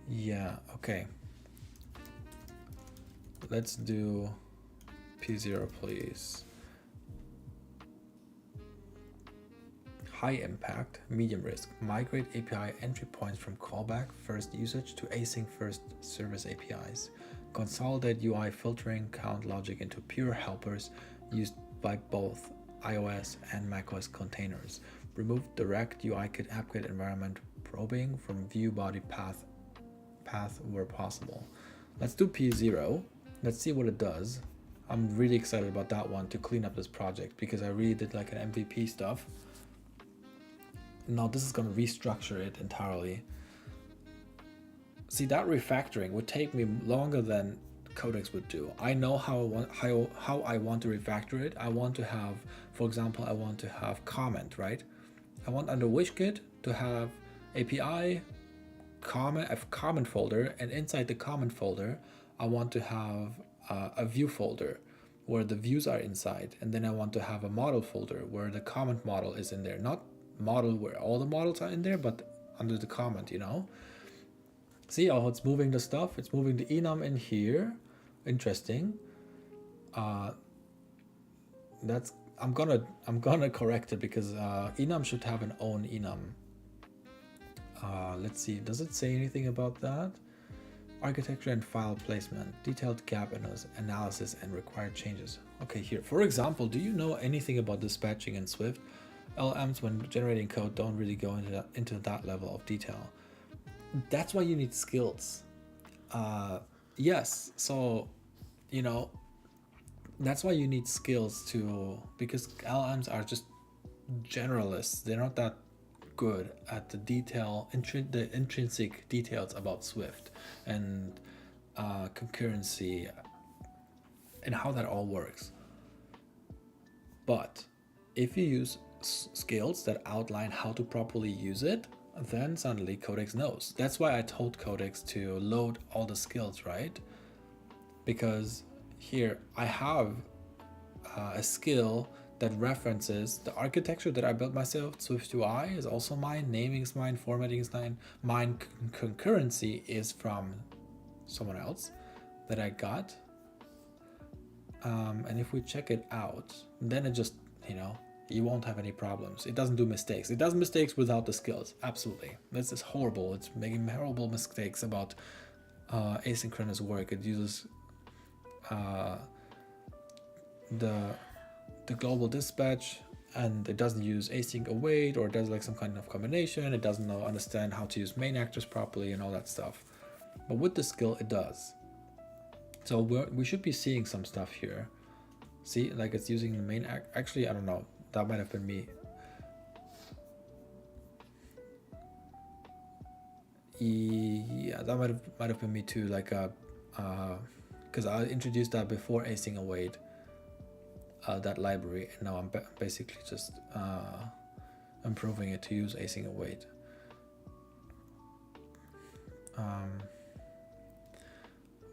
Yeah, okay. Let's do P0, please. High impact, medium risk. Migrate API entry points from callback first usage to async first service APIs. Consolidate UI filtering count logic into pure helpers used by both iOS and macOS containers. Remove direct UIKit AppKit environment probing from view body path where possible. Let's do P0. Let's see what it does. I'm really excited about that one to clean up this project because I really did like an MVP stuff. Now this is going to restructure it entirely. See, that refactoring would take me longer than Codex would do. I know how I want to refactor it. I want to have, for example, I want to have comment, right? I want under WishKit to have API, a comment folder, and inside the comment folder, I want to have a view folder where the views are inside, and then I want to have a model folder where the comment model is in there, not model where all the models are in there, but under the comment, you know. See how it's moving the stuff? It's moving the enum in here. Interesting. That's I'm gonna correct it because enum should have an own enum. Let's see. Does it say anything about that? Architecture and file placement, detailed gap analysis and required changes. Okay, here. For example, do you know anything about dispatching in Swift? LMs when generating code don't really go into that level of detail. That's why you need skills. Yes, so you know that's why you need skills because LMs are just generalists. They're not that good at the the intrinsic details about Swift and concurrency and how that all works. But if you use skills that outline how to properly use it, then suddenly Codex knows. That's why I told Codex to load all the skills, right? Because here I have a skill that references the architecture that I built myself. Swift UI is also mine, naming is mine, formatting is mine, concurrency is from someone else that I got. And if we check it out, then it just, you won't have any problems. It doesn't do mistakes. It does mistakes without the skills. Absolutely. This is horrible. It's making horrible mistakes about asynchronous work. It uses the global dispatch, and it doesn't use async await, or it does like some kind of combination. It doesn't understand how to use main actors properly and all that stuff. But with the skill, it does. So we should be seeing some stuff here. See, like it's using the main actually, I don't know. That might have been me. Yeah, that might have been me too. Like because I introduced that before async await, that library, and now I'm basically just improving it to use async await.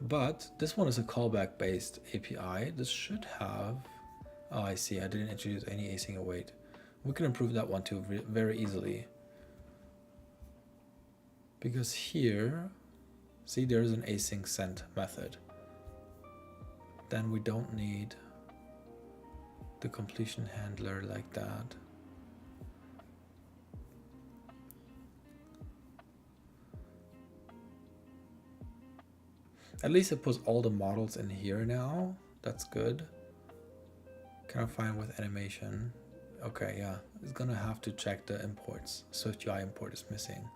But this one is a callback based API. This should have, oh, I see, I didn't introduce any async await. We can improve that one too very easily. Because here, see, there's an async send method. Then we don't need the completion handler like that. At least it puts all the models in here now. That's good. Kind of fine with animation. Okay, yeah, it's gonna have to check the imports. Swift UI import is missing.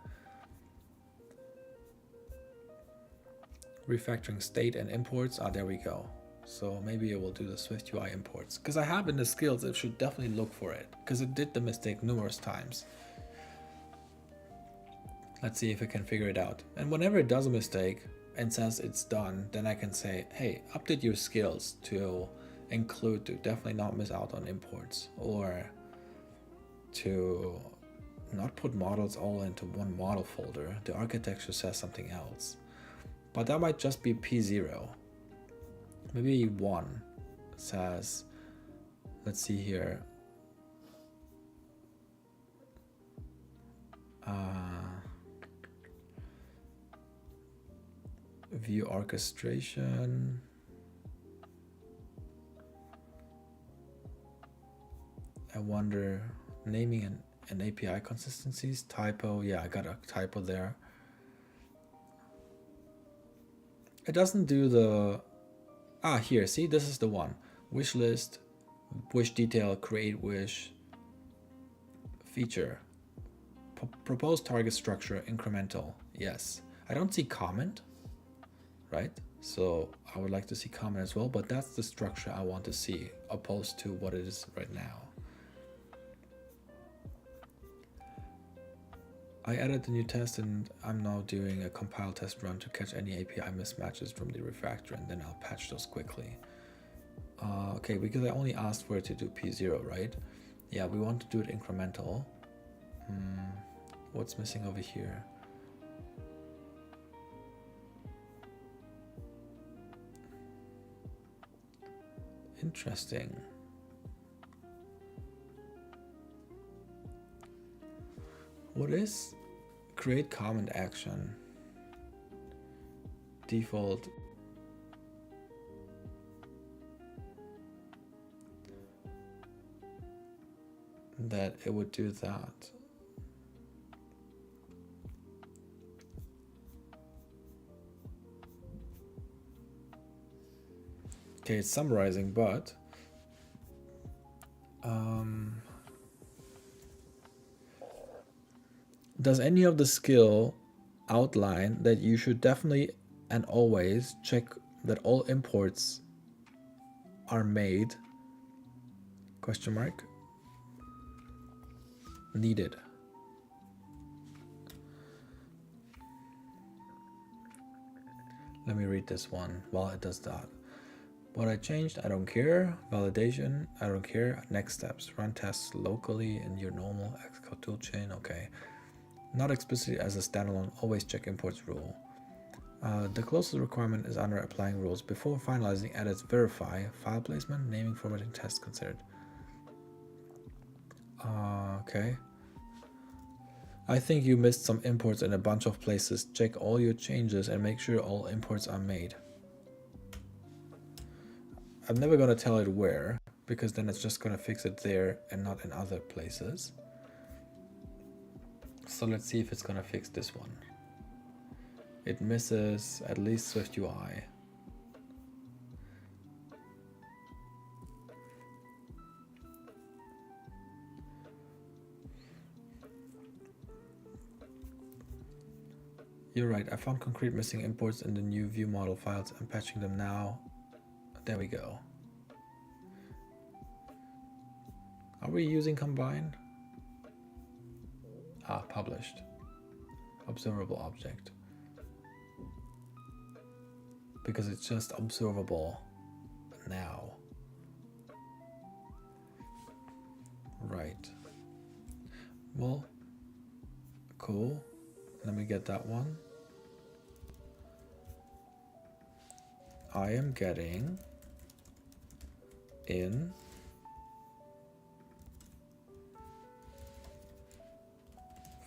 Refactoring state and imports. Ah, there we go. So maybe it will do the Swift UI imports. Because I have in the skills, it should definitely look for it. Because it did the mistake numerous times. Let's see if it can figure it out. And whenever it does a mistake and says it's done, then I can say, hey, update your skills to include to definitely not miss out on imports, or to not put models all into one model folder. The architecture says something else. But that might just be P0. Maybe 1 says, let's see here. View orchestration. I wonder, naming an API consistencies, typo. Yeah, I got a typo there. It doesn't do the, here, see, this is the one. Wish list, wish detail, create wish, feature, propose target structure, incremental. Yes, I don't see comment, right? So I would like to see comment as well, but that's the structure I want to see opposed to what it is right now. I added the new test and I'm now doing a compile test run to catch any API mismatches from the refactor, and then I'll patch those quickly. Okay, because I only asked for it to do P0, right? Yeah, we want to do it incremental. What's missing over here? Interesting. What is create comment action? Default. That it would do that. Okay, it's summarizing, but does any of the skill outline that you should definitely and always check that all imports are made? Question mark. Needed. Let me read this one while it does that. What I changed, I don't care. Validation, I don't care. Next steps, run tests locally in your normal Xcode toolchain. Okay. Not explicitly as a standalone, always check imports rule. The closest requirement is under applying rules. Before finalizing edits, verify file placement, naming, formatting, tests considered. Okay. I think you missed some imports in a bunch of places. Check all your changes and make sure all imports are made. I'm never going to tell it where, because then it's just going to fix it there and not in other places. So let's see if it's going to fix this one. It misses at least Swift UI. You're right, I found concrete missing imports in the new view model files. I'm patching them now. There we go. Are we using combine? Published. Observable object. Because it's just observable now. Right. Well, cool. Let me get that one. I am getting in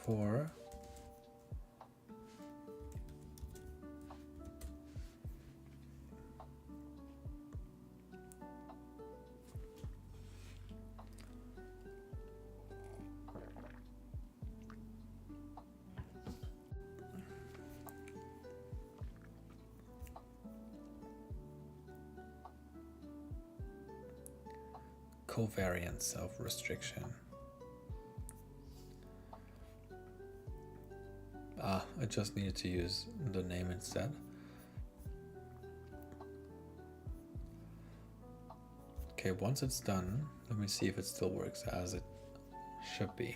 for covariance of restriction. I just needed to use the name instead. Okay, once it's done, let me see if it still works as it should be.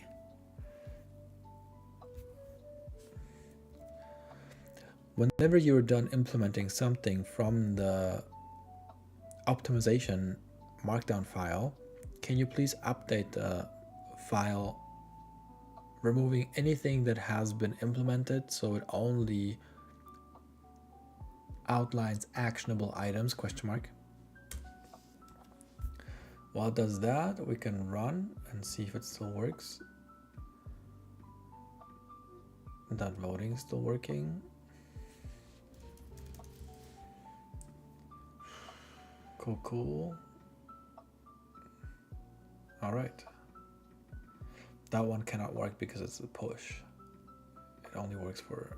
whenever you're done implementing something from the optimization markdown file, can you please update the file, removing anything that has been implemented so it only outlines actionable items, question mark. While it does that, we can run and see if it still works. That voting is still working. Cool. All right. That one cannot work because it's a push. It only works for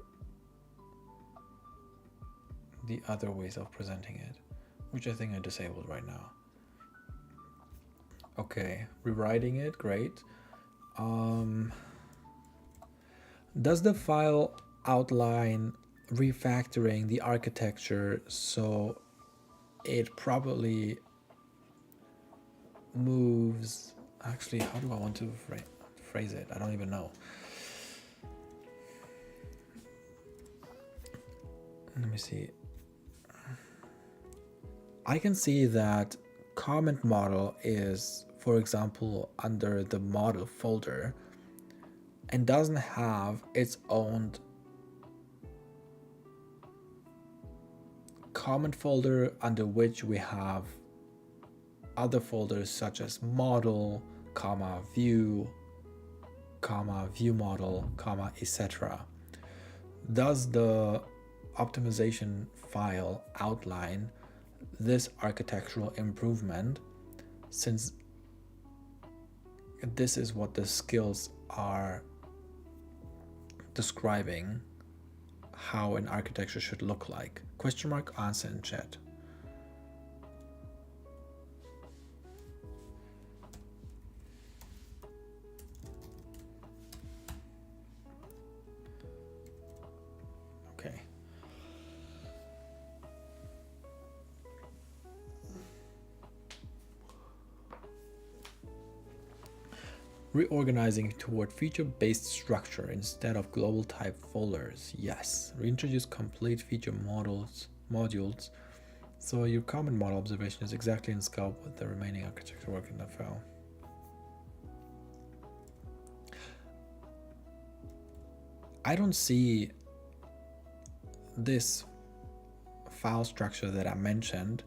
the other ways of presenting it, which I think I disabled right now. Okay, rewriting it, great. Does the file outline refactoring the architecture so it properly moves? Actually, how do I want to phrase it? I don't even know. Let me see. I can see that comment model is, for example, under the model folder and doesn't have its own comment folder under which we have other folders such as model, view, view model, etc. Does the optimization file outline this architectural improvement, since this is what the skills are describing how an architecture should look like? Question mark, answer in chat. Okay. Reorganizing toward feature-based structure instead of global type folders. Yes. Reintroduce complete feature modules so your common model observation is exactly in scope with the remaining architecture work in the file. I don't see this file structure that I mentioned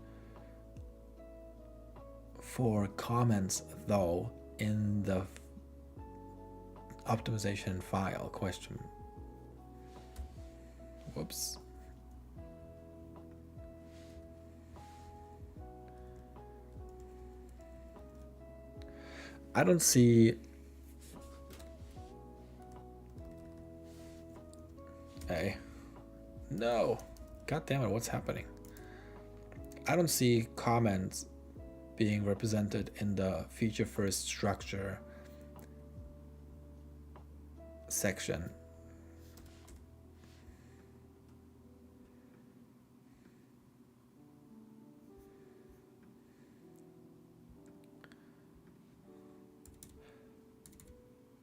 for comments though in the optimization file. Question. Whoops. I don't see no. God damn it, what's happening? I don't see comments being represented in the feature first structure section.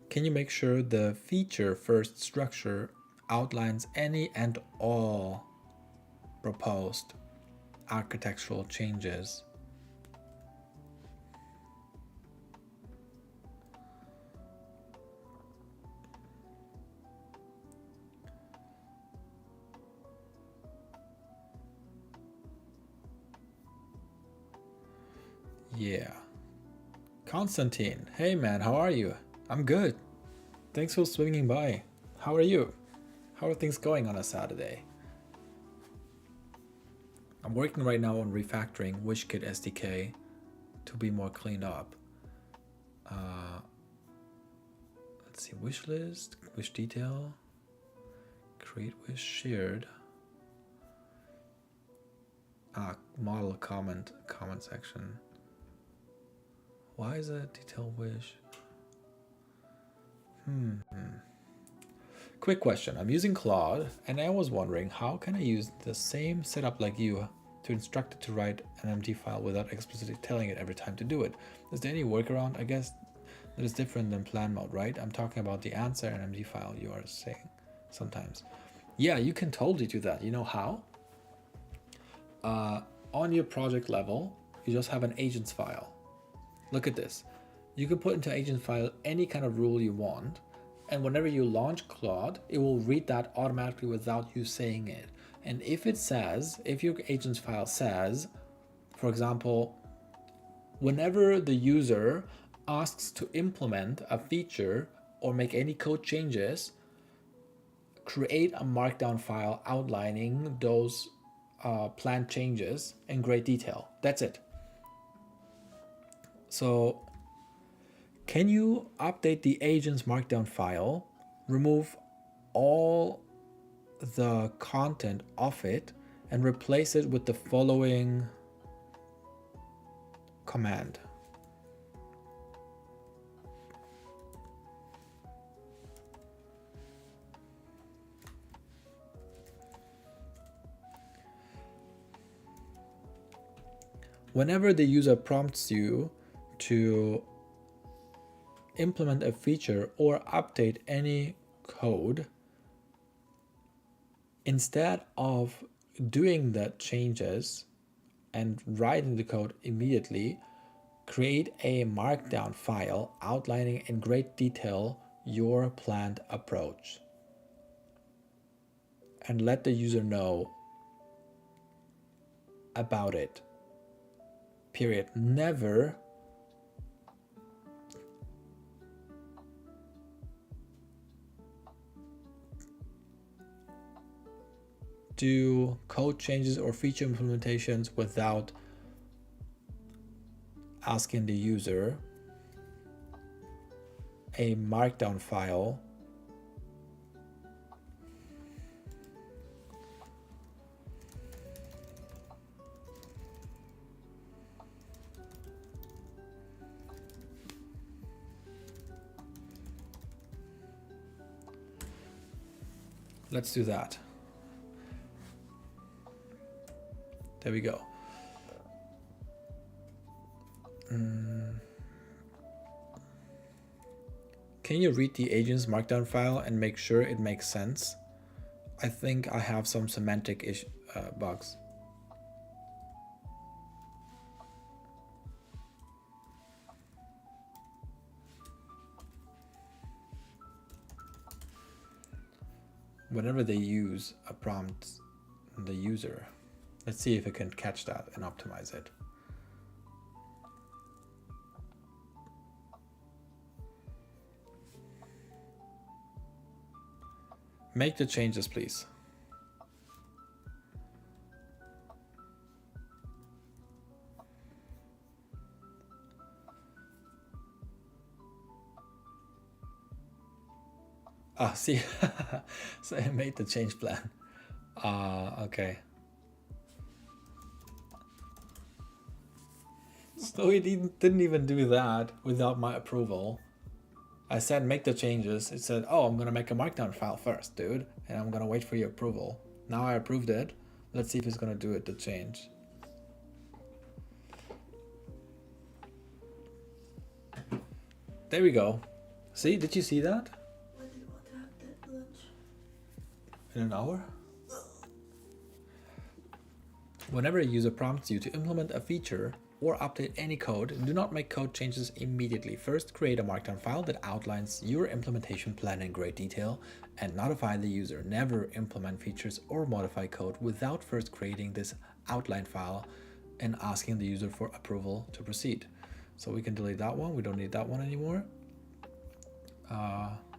Can you make sure the feature first structure outlines any and all proposed architectural changes? Yeah. Constantine, hey man, how are you? I'm good. Thanks for swinging by. How are you? How are things going on a Saturday? I'm working right now on refactoring WishKit SDK to be more cleaned up. Let's see, wish list, wish detail, create wish, shared. Model comment section. Why is that detail wish? Quick question. I'm using Claude and I was wondering how can I use the same setup like you to instruct it to write an empty file without explicitly telling it every time to do it? Is there any workaround? I guess that is different than plan mode, right? I'm talking about the answer and empty file you are saying sometimes. Yeah, you can totally do that. You know how? On your project level, you just have an agents file. Look at this. You can put into agents file any kind of rule you want, and whenever you launch Claude, it will read that automatically without you saying it. And if it says, if your agents file says, for example, whenever the user asks to implement a feature or make any code changes, create a markdown file outlining those planned changes in great detail. That's it. So can you update the agent's markdown file, remove all the content of it, and replace it with the following command? Whenever the user prompts you to implement a feature or update any code, instead of doing the changes and writing the code immediately, create a markdown file outlining in great detail your planned approach. And let the user know about it. Period. Never do code changes or feature implementations without asking the user a markdown file Let's do that. There we go. Can you read the agent's markdown file and make sure it makes sense? I think I have some semantic bugs. Whenever they use a prompt, the user, let's see if it can catch that and optimize it. Make the changes, please. Ah, see, so I made the change plan. Okay. So he didn't even do that without my approval. I said make the changes. It said, oh, I'm gonna make a markdown file first, dude, and I'm gonna wait for your approval. Now I approved it. Let's see if it's gonna do it, the change. There we go. See, did you see that? When do you want to have that lunch? In an hour? Whenever a user prompts you to implement a feature or update any code, do not make code changes immediately. First, create a markdown file that outlines your implementation plan in great detail and notify the user. Never implement features or modify code without first creating this outline file and asking the user for approval to proceed. So we can delete that one. We don't need that one anymore.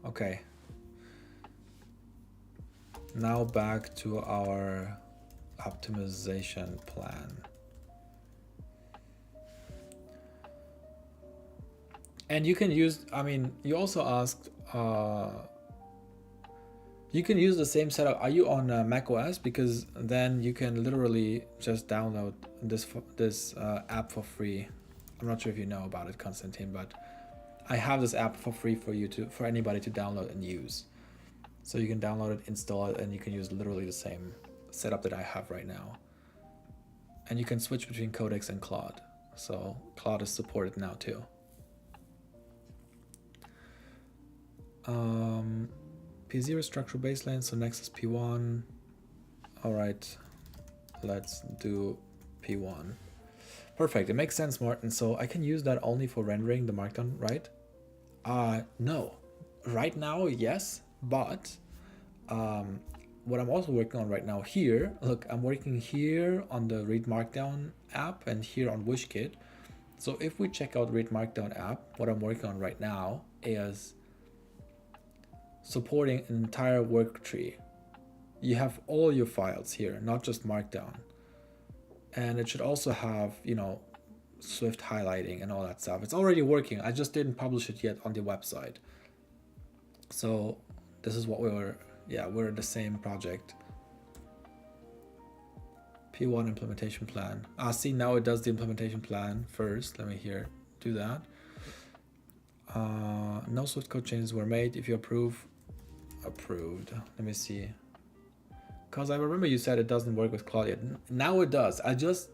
Okay. Now back to our optimization plan. And you can use, I mean, you also asked, you can use the same setup. Are you on Mac OS? Because then you can literally just download this app for free. I'm not sure if you know about it, Konstantin, but I have this app for free for anybody to download and use. So you can download it, install it, and you can use literally the same setup that I have right now. And you can switch between Codex and Claude. So Claude is supported now too. P0 structural baseline, so next is P1. All right, let's do P1. Perfect, it makes sense, Martin. So I can use that only for rendering the markdown, right? No. Right now, yes, but what I'm also working on right now here, look, I'm working here on the Read Markdown app and here on WishKit. So if we check out Read Markdown app, what I'm working on right now is supporting an entire work tree. You have all your files here, not just Markdown. And it should also have, you know, Swift highlighting and all that stuff. It's already working. I just didn't publish it yet on the website. So this is what we're in the same project. P1 implementation plan. See, now it does the implementation plan first. Let me do that. No Swift code changes were made. If you approve, approved. Let me see. Because I remember you said it doesn't work with Claude yet. Now it does. I just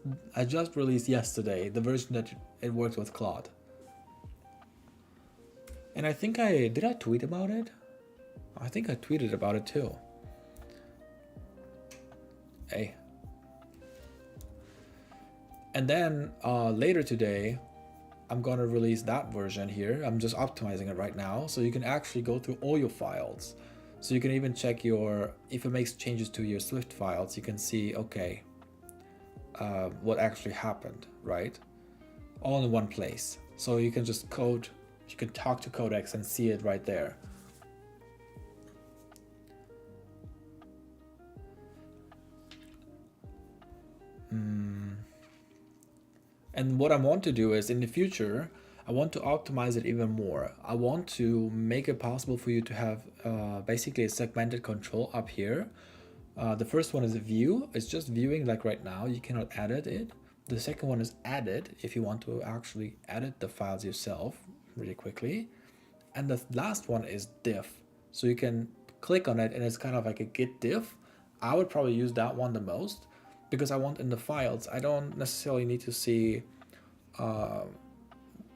released yesterday the version that it works with Claude. And I think did I tweet about it? I think I tweeted about it too. Hey. And then later today, I'm gonna release that version here. I'm just optimizing it right now. So you can actually go through all your files. So you can even check if it makes changes to your Swift files, you can see, okay, what actually happened, right? All in one place. So you can just you can talk to Codex and see it right there. And what I want to do is in the future, I want to optimize it even more. I want to make it possible for you to have basically a segmented control up here. The first one is a view. It's just viewing like right now. You cannot edit it. The second one is edit if you want to actually edit the files yourself really quickly. And the last one is diff. So you can click on it and it's kind of like a git diff. I would probably use that one the most because I want in the files, I don't necessarily need to see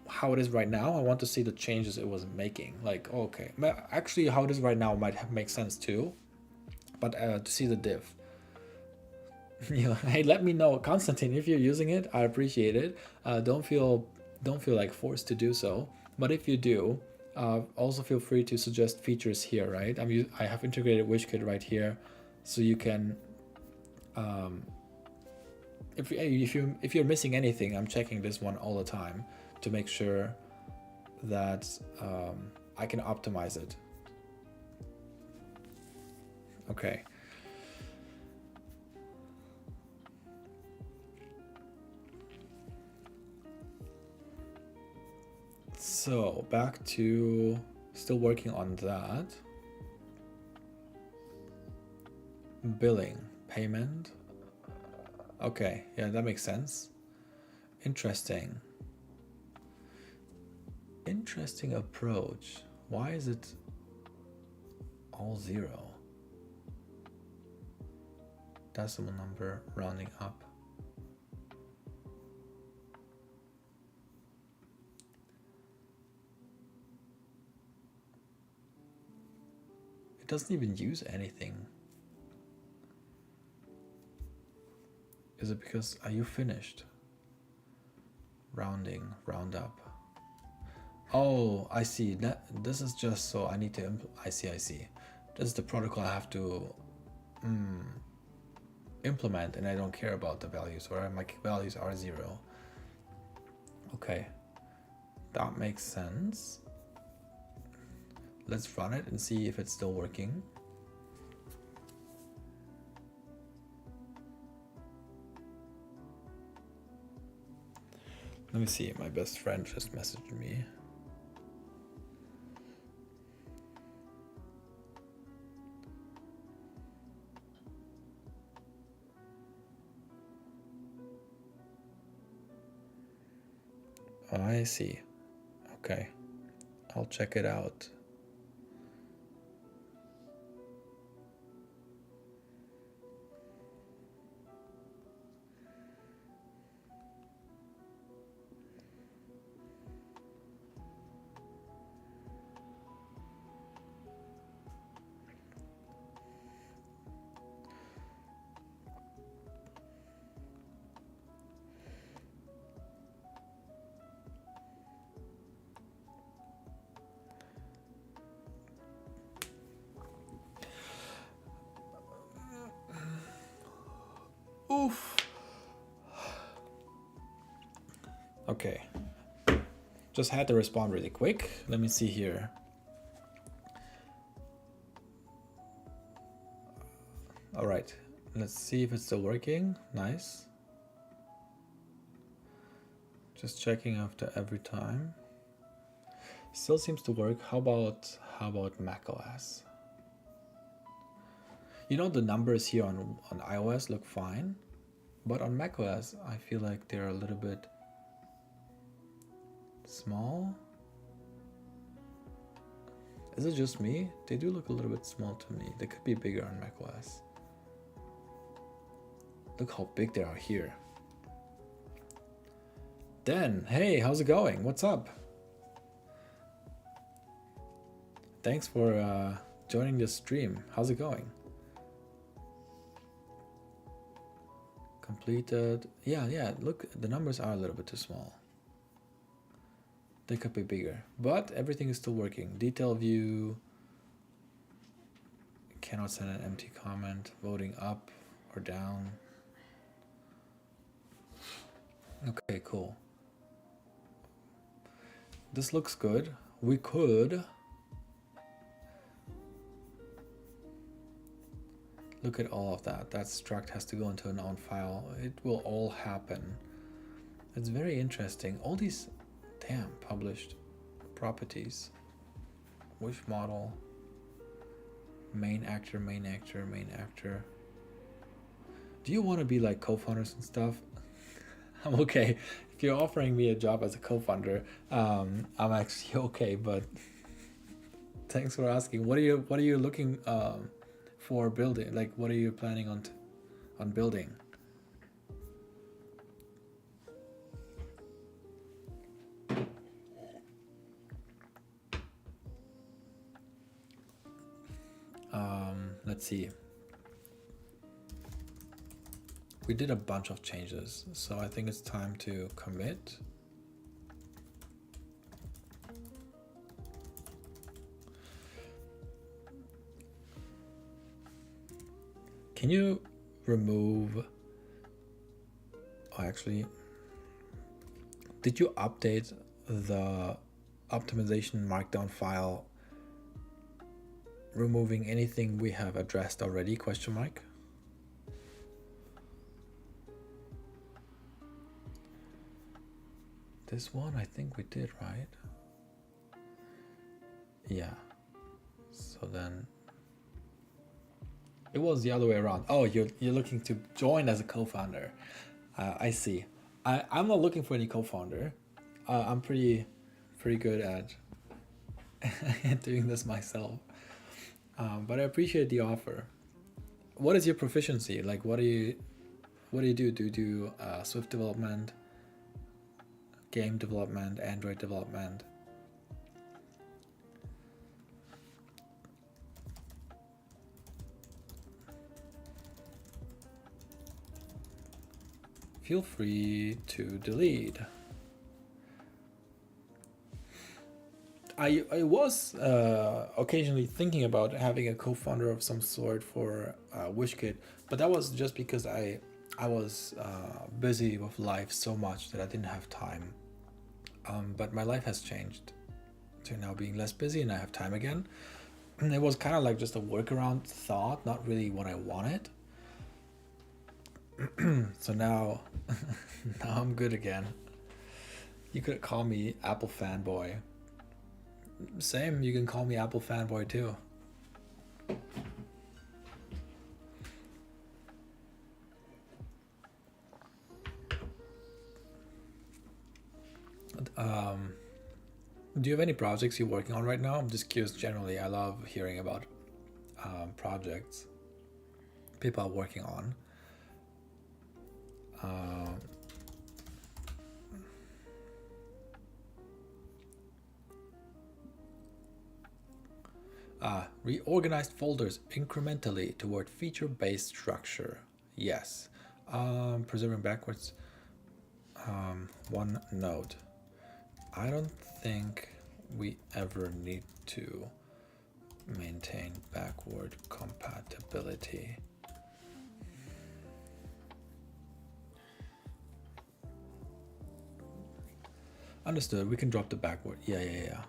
how it is right now. I want to see the changes it was making. Like, okay, actually how it is right now might make sense too, but to see the diff. Yeah, hey, let me know, Constantine, if you're using it. I appreciate it. Don't feel like forced to do so, but if you do, also feel free to suggest features here, right? I have integrated WishKit right here, so you can if you're missing anything, I'm checking this one all the time to make sure that I can optimize it. Okay. So back to still working on that. Billing, payment. Okay, yeah, that makes sense. Interesting. Interesting approach. Why is it all 0? Decimal number rounding up. It doesn't even use anything. Is it because, are you finished? Rounding, round up. Oh, I see. This is just so I need to, I see. This is the protocol I have to implement, and I don't care about the values, or my values are 0. Okay, that makes sense. Let's run it and see if it's still working. Let me see, my best friend just messaged me. I see. Okay, I'll check it out. Okay. Just had to respond really quick. Let me see here. All right. Let's see if it's still working. Nice. Just checking after every time. Still seems to work. How about macOS? You know, the numbers here on iOS look fine, but on macOS I feel like they're a little bit small. Is it just me? They do look a little bit small to me. They could be bigger on macOS. Look how big they are here. Dan, hey, how's it going? What's up? Thanks for joining the stream. How's it going? Completed. Yeah, look, the numbers are a little bit too small. They could be bigger, but everything is still working. Detail view. Cannot send an empty comment. Voting up or down. Okay, cool. This looks good. We could look at all of that. That struct has to go into an own file. It will all happen. It's very interesting. All these, damn, published properties. Wish model. Main actor, main actor, main actor. Do you want to be like co-founders and stuff? I'm okay. If you're offering me a job as a co-founder, I'm actually okay. But thanks for asking. What are you looking for building? Like, what are you planning on building? Let's see. We did a bunch of changes, so I think it's time to commit. Can you remove, actually, did you update the optimization markdown file, removing anything we have addressed already, question mark? This one, I think we did, right? Yeah. So then it was the other way around. Oh, you're looking to join as a co-founder. I see. I'm not looking for any co-founder. I'm pretty good at doing this myself. But I appreciate the offer. What is your proficiency? Like, what do you do? Do you do Swift development, game development, Android development? Feel free to delete. I was occasionally thinking about having a co-founder of some sort for WishKit, but that was just because I was busy with life so much that I didn't have time. But my life has changed to now being less busy and I have time again. And it was kind of like just a workaround thought, not really what I wanted. So now I'm good again. You could call me Apple fanboy. Same, you can call me Apple fanboy too. Do you have any projects you're working on right now? I'm just curious generally. I love hearing about projects people are working on. Reorganized folders incrementally toward feature-based structure. Yes. Preserving backwards. One note. I don't think we ever need to maintain backward compatibility. Understood. We can drop the backward. Yeah.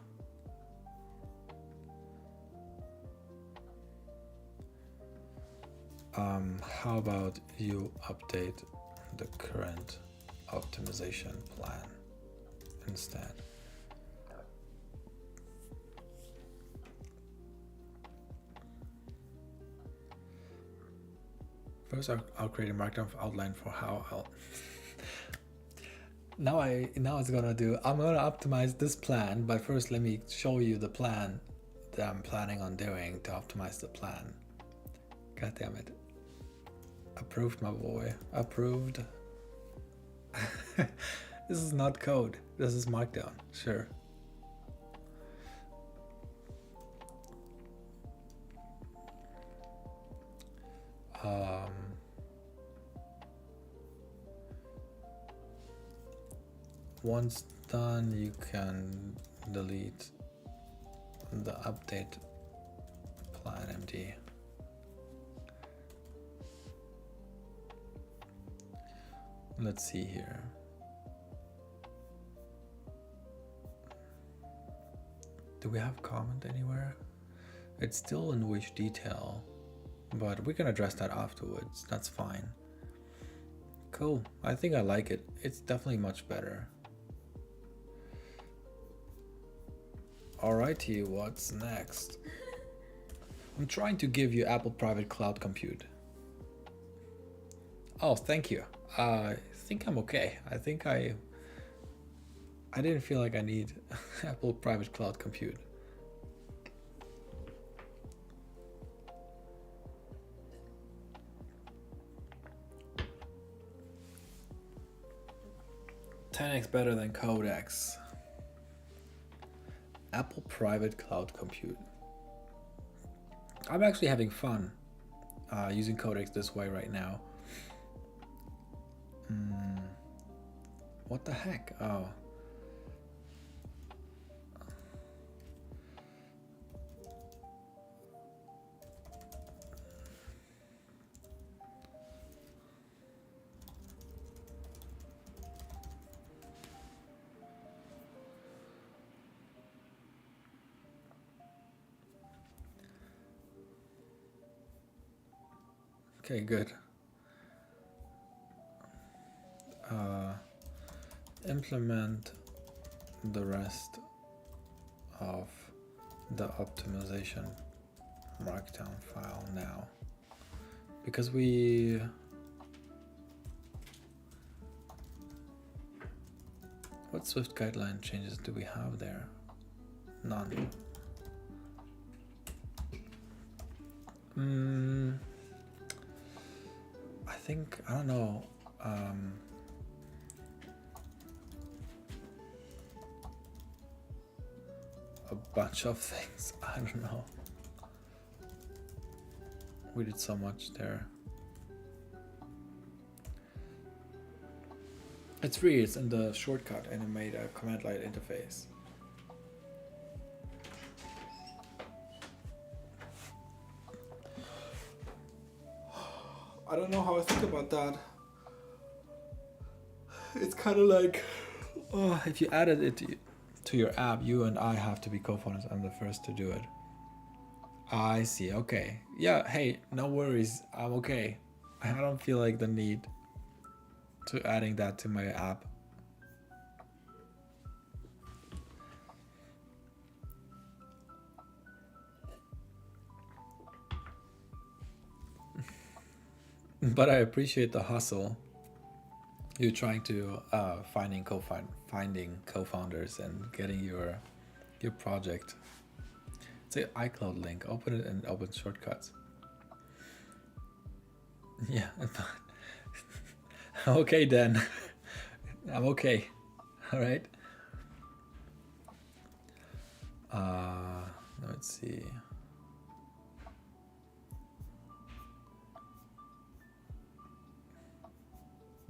How about you update the current optimization plan instead? First, I'll create a markdown outline for how I'll. now it's gonna do. I'm gonna optimize this plan, but first let me show you the plan that I'm planning on doing to optimize the plan. God damn it! Approved, my boy. Approved. This is not code. This is markdown. Sure. Once done, you can delete the update plan empty. Let's see here. Do we have comment anywhere? It's still in which detail, but we can address that afterwards. That's fine. Cool. I think I like it. It's definitely much better. Alrighty, what's next? I'm trying to give you Apple Private Cloud Compute. Oh, thank you. I think I'm okay. I think I didn't feel like I need Apple Private Cloud Compute. $10x better than Codex. Apple Private Cloud Compute. I'm actually having fun using Codex this way right now. What the heck? Oh. Okay, good. Implement the rest of the optimization markdown file now, because what Swift guideline changes do we have there? None. I think, I don't know. A bunch of things. I don't know. We did so much there. It's free, it's in the shortcut, and it made a command line interface. I don't know how I think about that. It's kind of like, if you added it to your app, you and I have to be co-founders. I'm the first to do it. I see. Okay. Yeah. Hey, no worries. I'm okay. I don't feel like the need to adding that to my app. But I appreciate the hustle. You're trying to finding co-founders and getting your project. It's an iCloud link. Open it and open shortcuts. Yeah. Okay, Dan. I'm okay. All right. Let's see.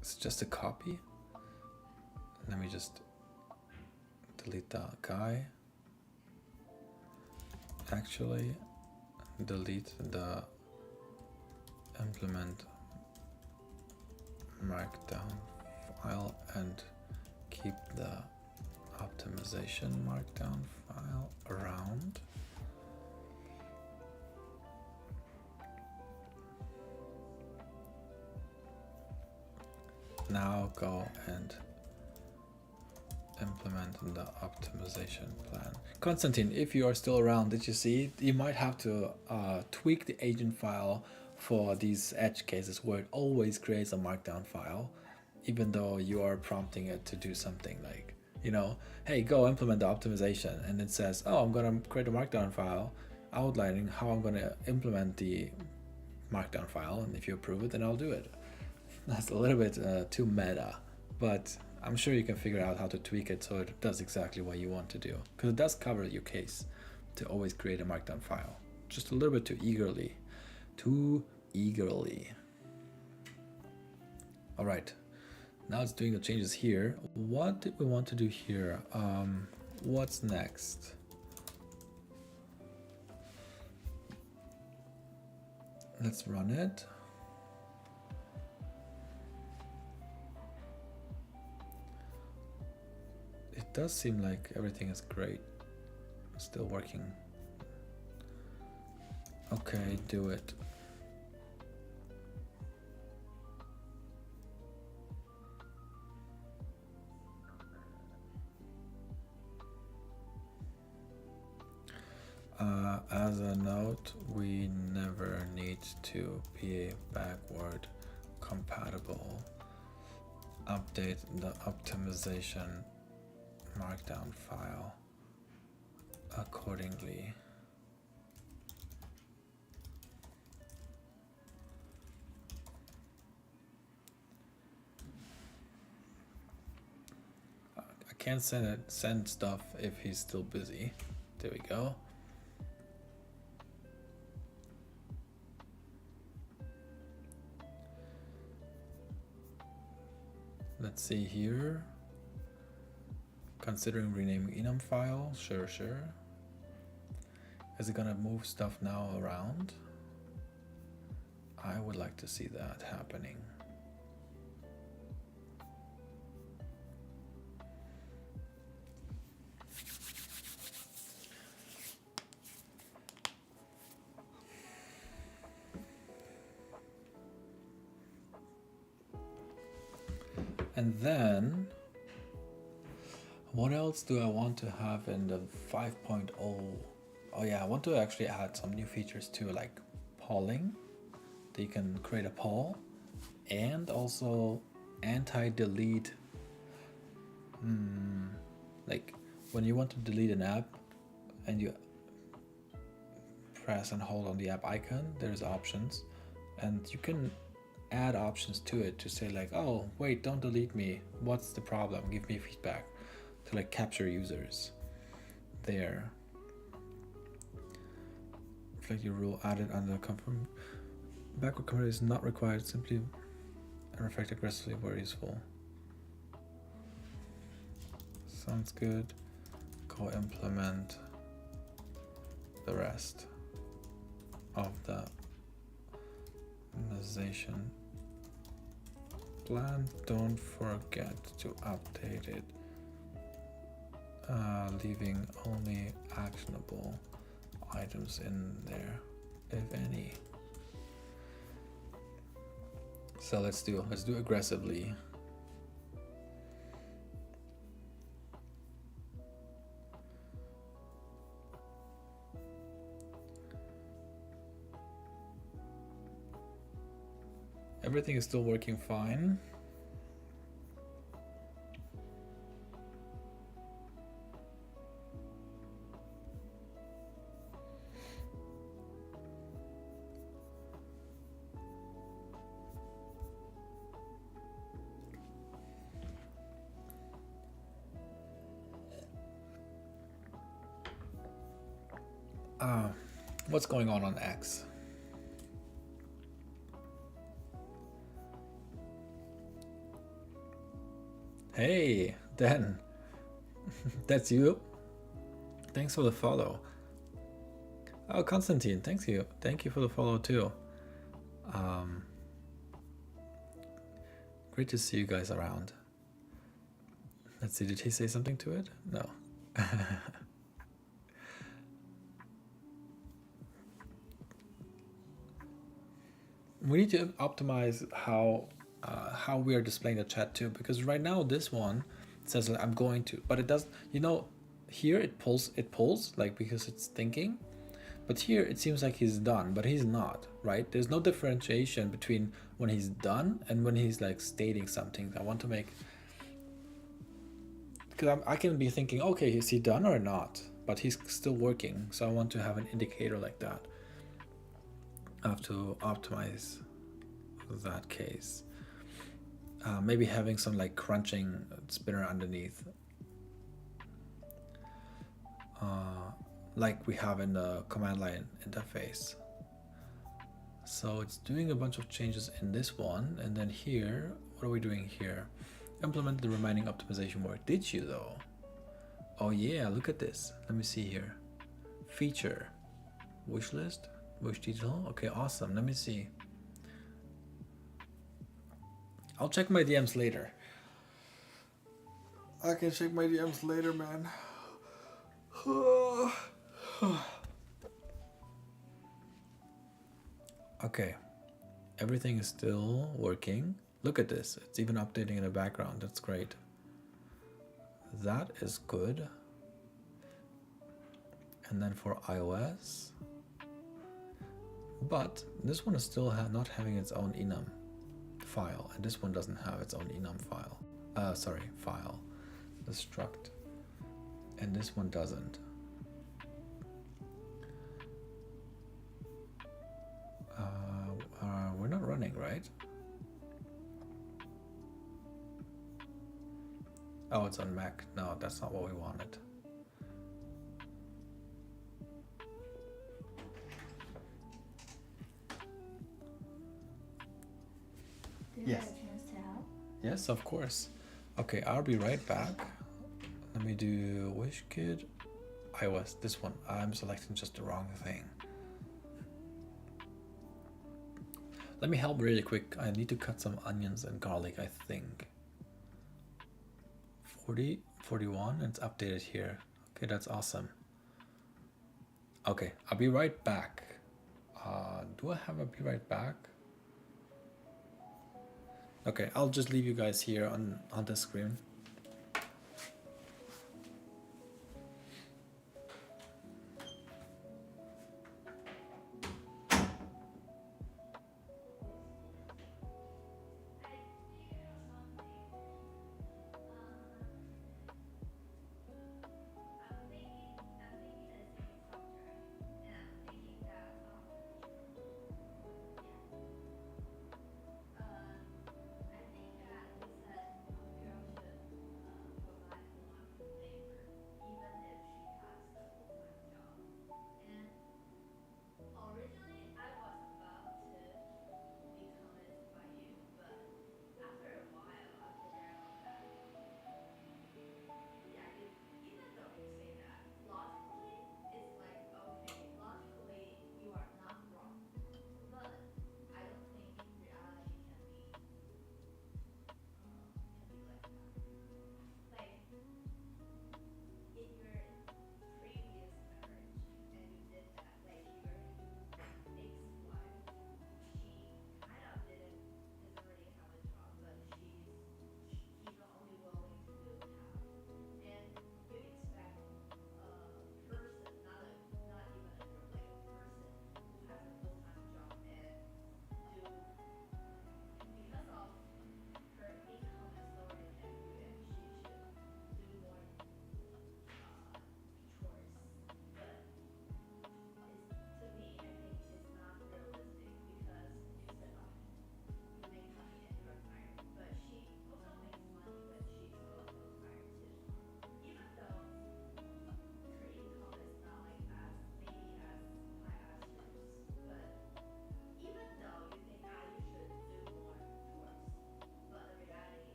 It's just a copy. Let me just delete that guy. Actually, delete the implement markdown file and keep the optimization markdown file around. Now go and implement the optimization plan. Konstantin, if you are still around, did you see? You might have to tweak the agent file for these edge cases where it always creates a markdown file, even though you are prompting it to do something like, you know, hey, go implement the optimization, and it says, oh, I'm gonna create a markdown file outlining how I'm gonna implement the markdown file, and if you approve it, then I'll do it. That's a little bit too meta, but I'm sure you can figure out how to tweak it so it does exactly what you want to do, because it does cover your case to always create a markdown file. Just a little bit too eagerly. All right, now it's doing the changes here. What did we want to do here? What's next? Let's run it. It does seem like everything is great. It's still working. Okay, do it. As a note, we never need to be backward compatible. Update the optimization markdown file accordingly. I can't send stuff if he's still busy. There we go. Let's see here. Considering renaming enum file, sure. Is it gonna move stuff now around? I would like to see that happening. And then, what else do I want to have in the 5.0? Oh yeah, I want to actually add some new features too, like polling. That you can create a poll, and also anti-delete. Like when you want to delete an app and you press and hold on the app icon, there's options, and you can add options to it to say like, oh wait, don't delete me, what's the problem, give me feedback, to like capture users there. Reflect your rule added under confirm. Backward compatibility is not required, simply and reflect aggressively where useful. Sounds good. Go implement the rest of the optimization plan. Don't forget to update it, leaving only actionable items in there, if any. So let's do aggressively. Everything is still working fine. What's going on X? Hey, Dan. That's you? Thanks for the follow. Oh, Konstantin, thank you. Thank you for the follow too. Great to see you guys around. Let's see, did he say something to it? No. We need to optimize how we are displaying the chat too, because right now this one says that I'm going to, but it does, you know, here it pulls like because it's thinking, but here it seems like he's done, but he's not, right? There's no differentiation between when he's done and when he's like stating something. I want to make, because I can be thinking, okay, is he done or not? But he's still working, so I want to have an indicator like that. I have to optimize that case. Maybe having some like crunching spinner underneath, like we have in the command line interface. So it's doing a bunch of changes in this one, and then here, what are we doing here? Implement the remaining optimization work. Did you though? Oh yeah, look at this. Let me see here. Feature, wish list, wish detail. Okay, awesome. Let me see. I'll check my DMs later. I can check my DMs later, man. Okay, everything is still working. Look at this, it's even updating in the background. That's great. That is good. And then for iOS, but this one is still not having its own enum file, and this one doesn't have its own enum file. File, the struct, and this one doesn't. We're not running, right? Oh, it's on Mac. No, that's not what we wanted. Do you have a chance to help? Yes, of course. Okay, I'll be right back. Let me do WishKit, iOS, this one. I'm selecting just the wrong thing. Let me help really quick. I need to cut some onions and garlic, I think. 40, 41, and it's updated here. Okay, that's awesome. Okay, I'll be right back. Do I have a be right back? Okay, I'll just leave you guys here on the screen.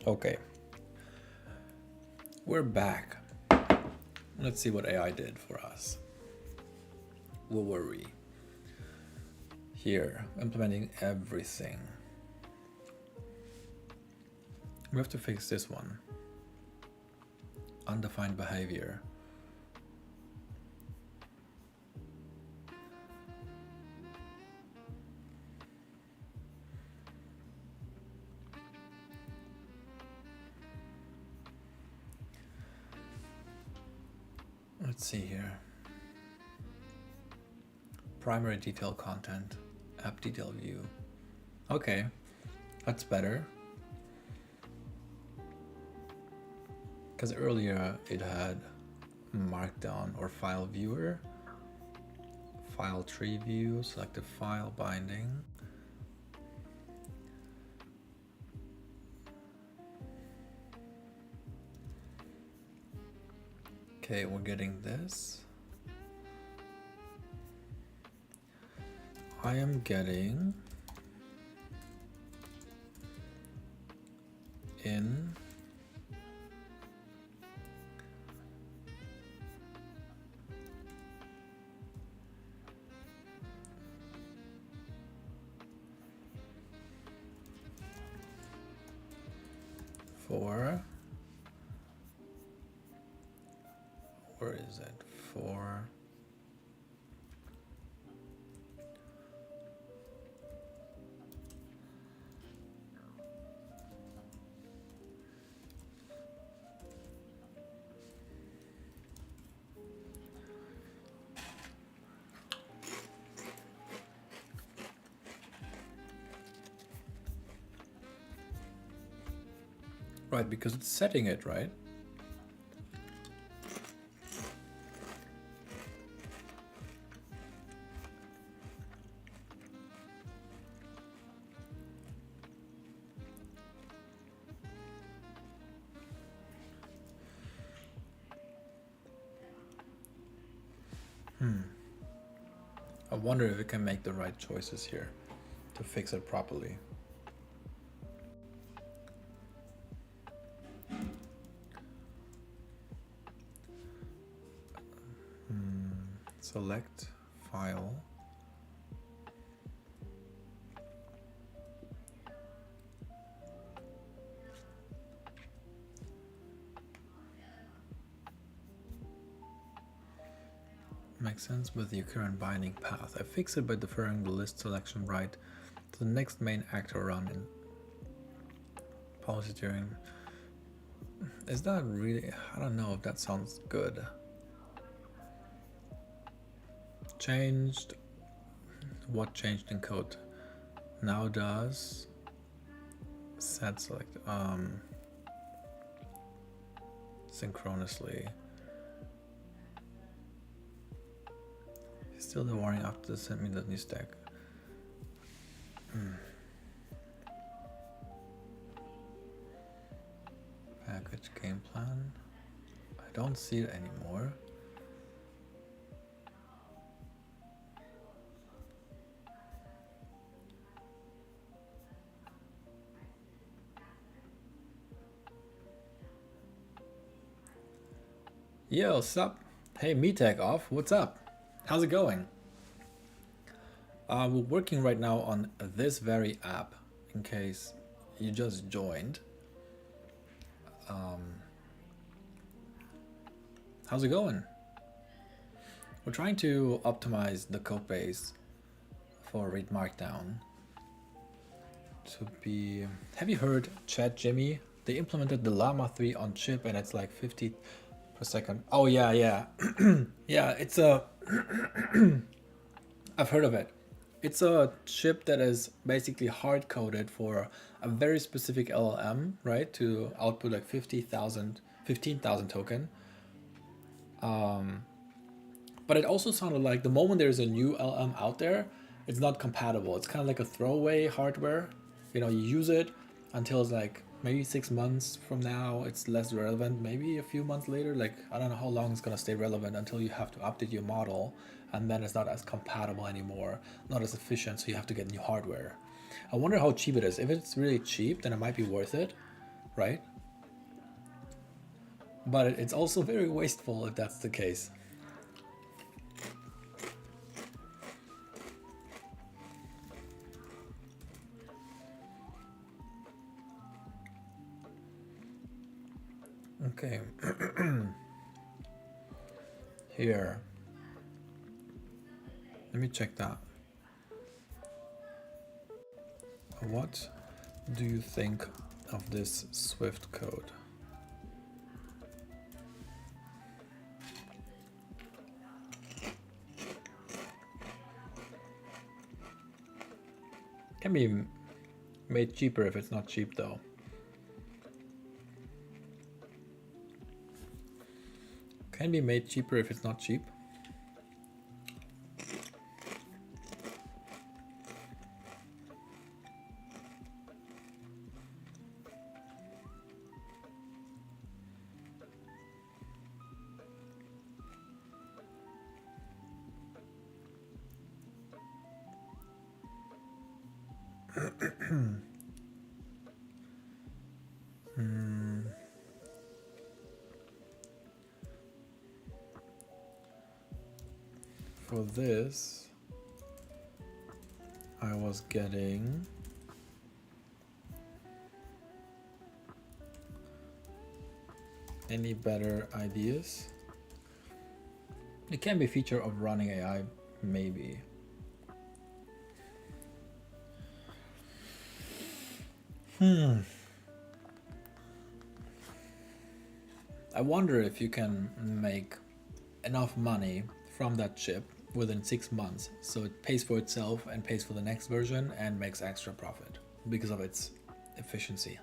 Okay. We're back. Let's see what AI did for us. Where were we? Here, implementing everything. We have to fix this one. Undefined behavior. Let's see here. Primary detail content, app detail view. Okay, that's better. Because earlier it had markdown or file viewer, file tree view, selective file binding. Okay, we're getting this. I am getting in for, where is it? For right, because it's setting it, right? I wonder if we can make the right choices here to fix it properly. Select file. Makes sense with the current binding path. I fix it by deferring the list selection right to the next main actor run in policy steering. Is that really? I don't know if that sounds good. Changed. What changed in code? Now does set select synchronously. Still the warning after sent me the new stack. Package game plan. I don't see it anymore. Yo, sup? Hey, MeTech off. What's up? How's it going? We're working right now on this very app, in case you just joined. How's it going? We're trying to optimize the code base for read markdown to be... Have you heard Chat Jimmy? They implemented the Llama 3 on chip and it's like 50 per second. Oh yeah. Yeah, it's a... I've heard of it. It's a chip that is basically hard-coded for a very specific LLM, right? To output like 15,000 token. But it also sounded like the moment there's a new LLM out there, it's not compatible. It's kind of like a throwaway hardware. You know, you use it until it's like maybe 6 months from now, it's less relevant. Maybe a few months later, like I don't know how long it's gonna stay relevant until you have to update your model, and then it's not as compatible anymore, not as efficient, so you have to get new hardware. I wonder how cheap it is. If it's really cheap, then it might be worth it. right? But it's also very wasteful if that's the case. Okay. Here. Let me check that. What do you think of this Swift code? Can be made cheaper if it's not cheap though. Can be made cheaper if it's not cheap. For this, I was getting any better ideas? It can be feature of running AI, maybe. I wonder if you can make enough money from that chip within 6 months so it pays for itself and pays for the next version and makes extra profit because of its efficiency.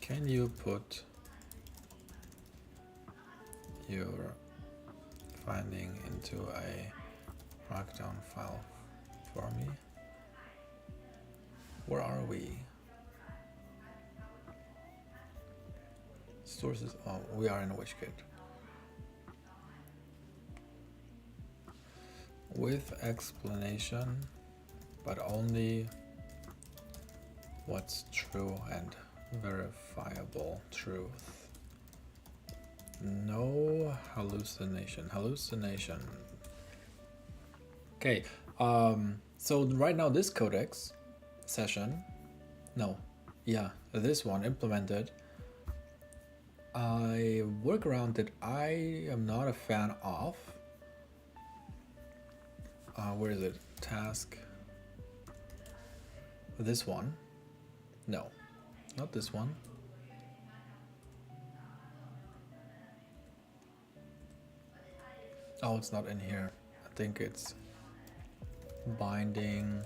Can you put your finding into a markdown file for me? Where are we? Sources. Oh, we are in WishKit. With explanation, but only what's true and verifiable truth. No hallucination. Hallucination. Okay. So right now this Codex session, this one implemented a workaround that I am not a fan of. Where is it? Task. This one. No, not this one. Oh, it's not in here. I think it's binding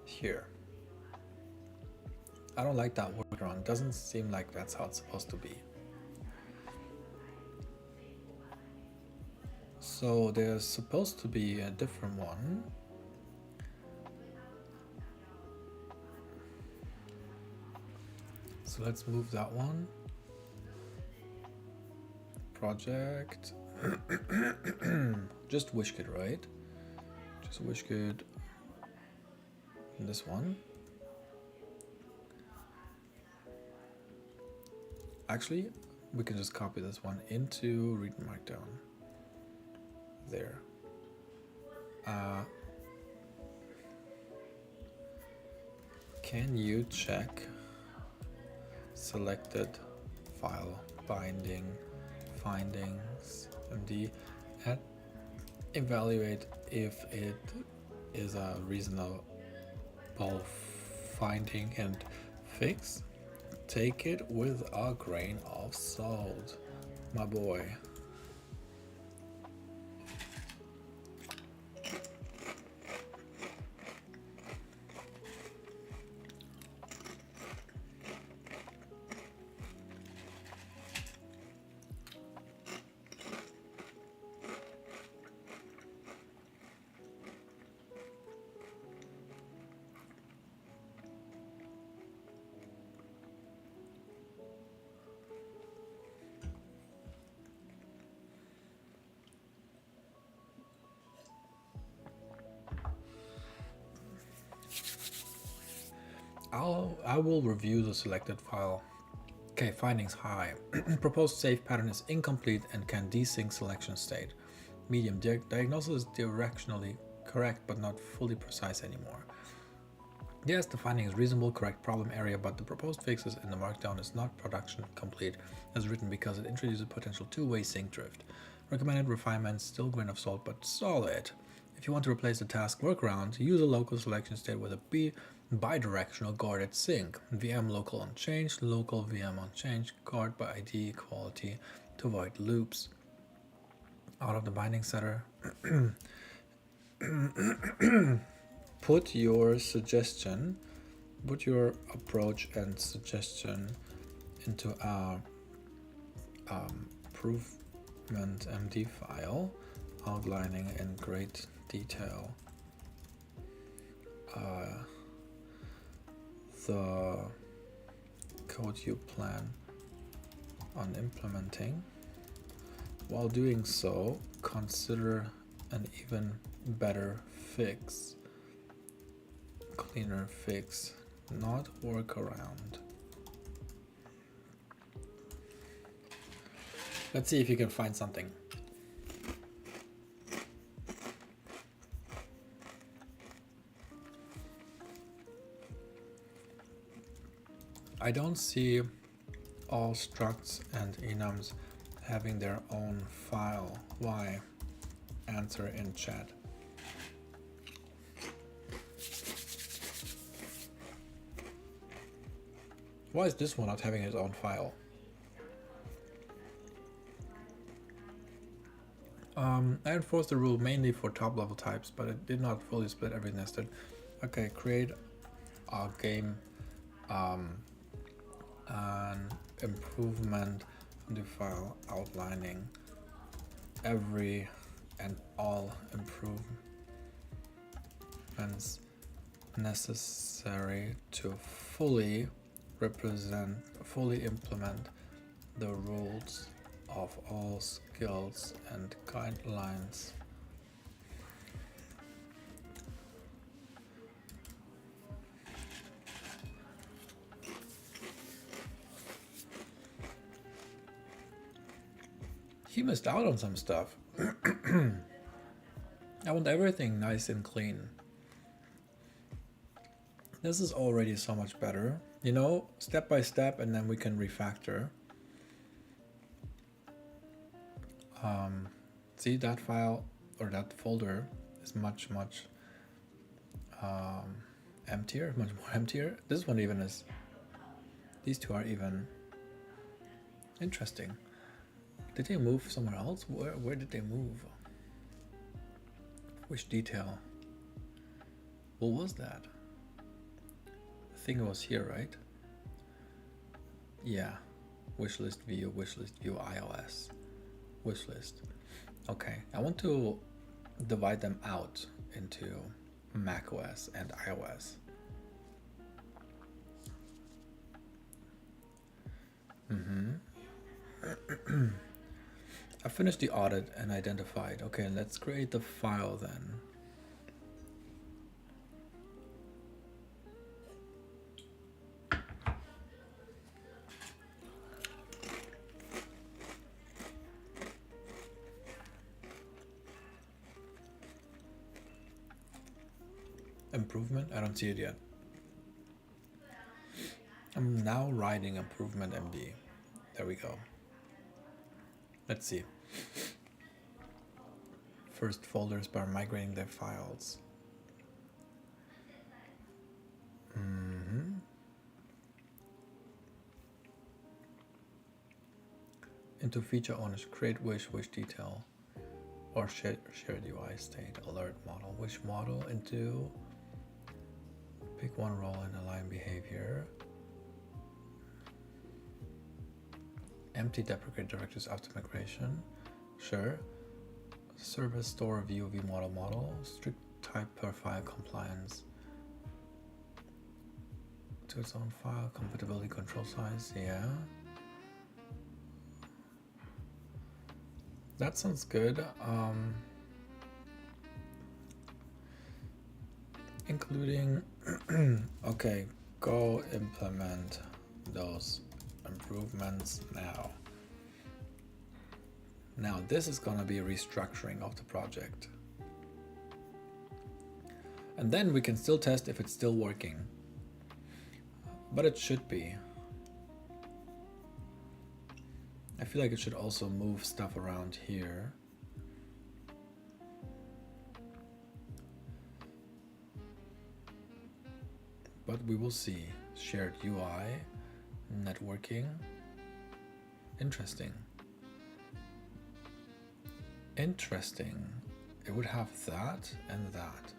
here. I don't like that workaround. Doesn't seem like that's how it's supposed to be. So there's supposed to be a different one. So let's move that one. Project. Just WishKit, right? Just WishKit. This one. Actually, we can just copy this one into read markdown. There. Can you check selected file binding findings MD and evaluate if it is a reasonable finding and fix? Take it with a grain of salt, my boy. I will review the selected file. Okay, findings high. Proposed save pattern is incomplete and can desync selection state. Medium, diagnosis is directionally correct but not fully precise anymore. Yes, the finding is reasonable, correct problem area, but the proposed fixes in the markdown is not production complete as written because it introduces potential two-way sync drift. Recommended refinements, still grain of salt, but solid. If you want to replace the task workaround, use a local selection state with a bidirectional guarded sync. VM local unchanged, local VM unchanged, guard by ID equality to avoid loops. Out of the binding setter. Put your suggestion, put your approach and suggestion into our improvement MD file, outlining in great detail the code you plan on implementing. While doing so, consider an even better fix, cleaner fix, not workaround. Let's see if you can find something. I don't see all structs and enums having their own file. Why? Answer in chat. Why is this one not having its own file? I enforced the rule mainly for top level types, but it did not fully split every nested. Okay, create a game an improvement the file outlining every and all improvements necessary to fully implement the rules of all skills and guidelines. He missed out on some stuff. I want everything nice and clean. This is already so much better. You know, step by step, and then we can refactor. See, that file or that folder is much emptier, much more emptier. This one even is. These two are even interesting. Did they move somewhere else? Where did they move? Which detail? What was that? I think it was here, right? Yeah. Wishlist view iOS. Wishlist. Okay, I want to divide them out into macOS and iOS. I finished the audit and identified. Okay, let's create the file then. Improvement? I don't see it yet. I'm now writing improvement MD. There we go. Let's see. First folders by migrating their files. Into feature owners, create wish detail, or shared UI state, alert model, wish model into pick one role and align behavior. Empty deprecate directives after migration. Sure. Service store view model. Strict type per file compliance. To its own file. Compatibility control size. Yeah. That sounds good. Including okay, go implement those improvements now. Now this is gonna be a restructuring of the project. And then we can still test if it's still working. But it should be. I feel like it should also move stuff around here. But we will see. Shared UI, networking. Interesting. Interesting. It would have that and that.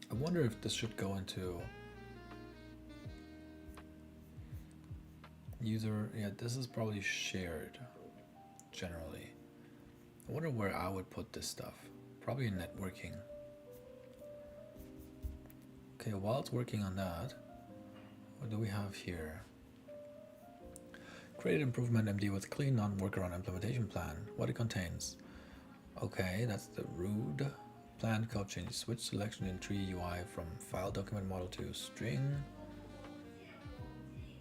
I wonder if this should go into user. Yeah, this is probably shared generally. I wonder where I would put this stuff. Probably in networking. Okay, while it's working on that, what do we have here? Create improvement MD with clean non-workaround implementation plan. What it contains. Okay, that's the root. Planned code change. Switch selection in tree UI from file document model to string.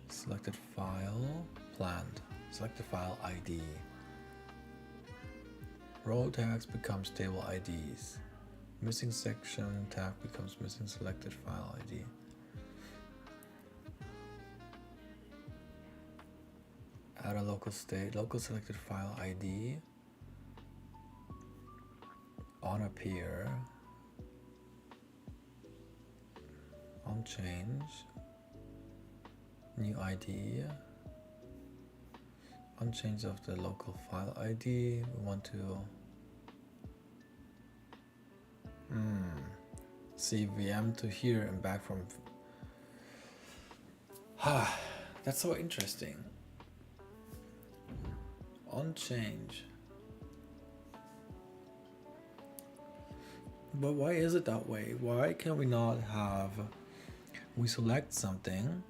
Selected file. Planned. Select the file ID. Row tags becomes table IDs. Missing section tag becomes missing selected file ID. Add a local state, local selected file ID on appear, on change, new ID, on change of the local file ID. We want to see VM to here and back from. That's so interesting. On change. But why is it that way? Why can we not have, we select something,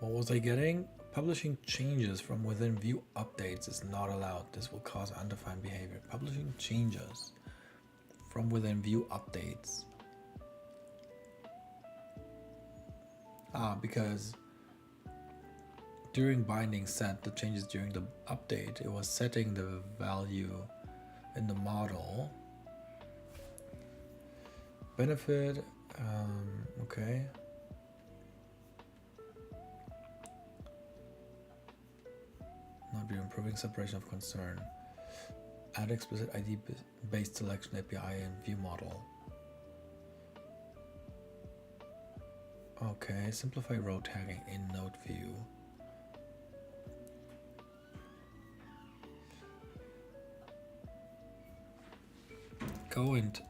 what was I getting? Publishing changes from within view updates is not allowed. This will cause undefined behavior. Publishing changes from within view updates. Because during binding set the changes during the update, it was setting the value in the model. Benefit, okay. Not be improving separation of concern. Add explicit ID based selection API and view model. Okay, simplify row tagging in node view. Go and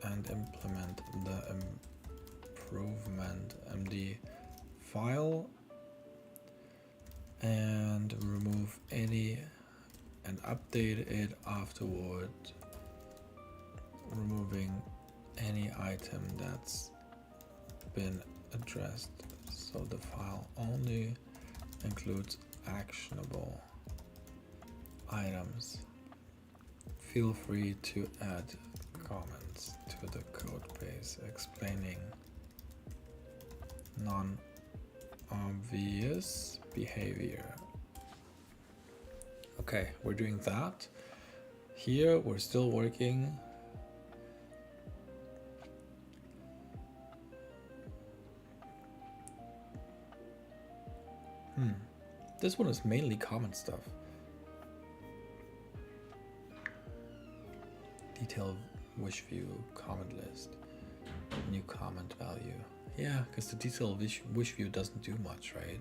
implement the improvement MD file and remove any and update it afterward, removing any item that's been addressed, so the file only includes actionable items. Feel free to add comments to the code base explaining non-obvious behavior. Okay, we're doing that. Here we're still working. This one is mainly comment stuff. Detailed wish view, comment list, new comment value. Yeah, because the detailed wish view doesn't do much, right?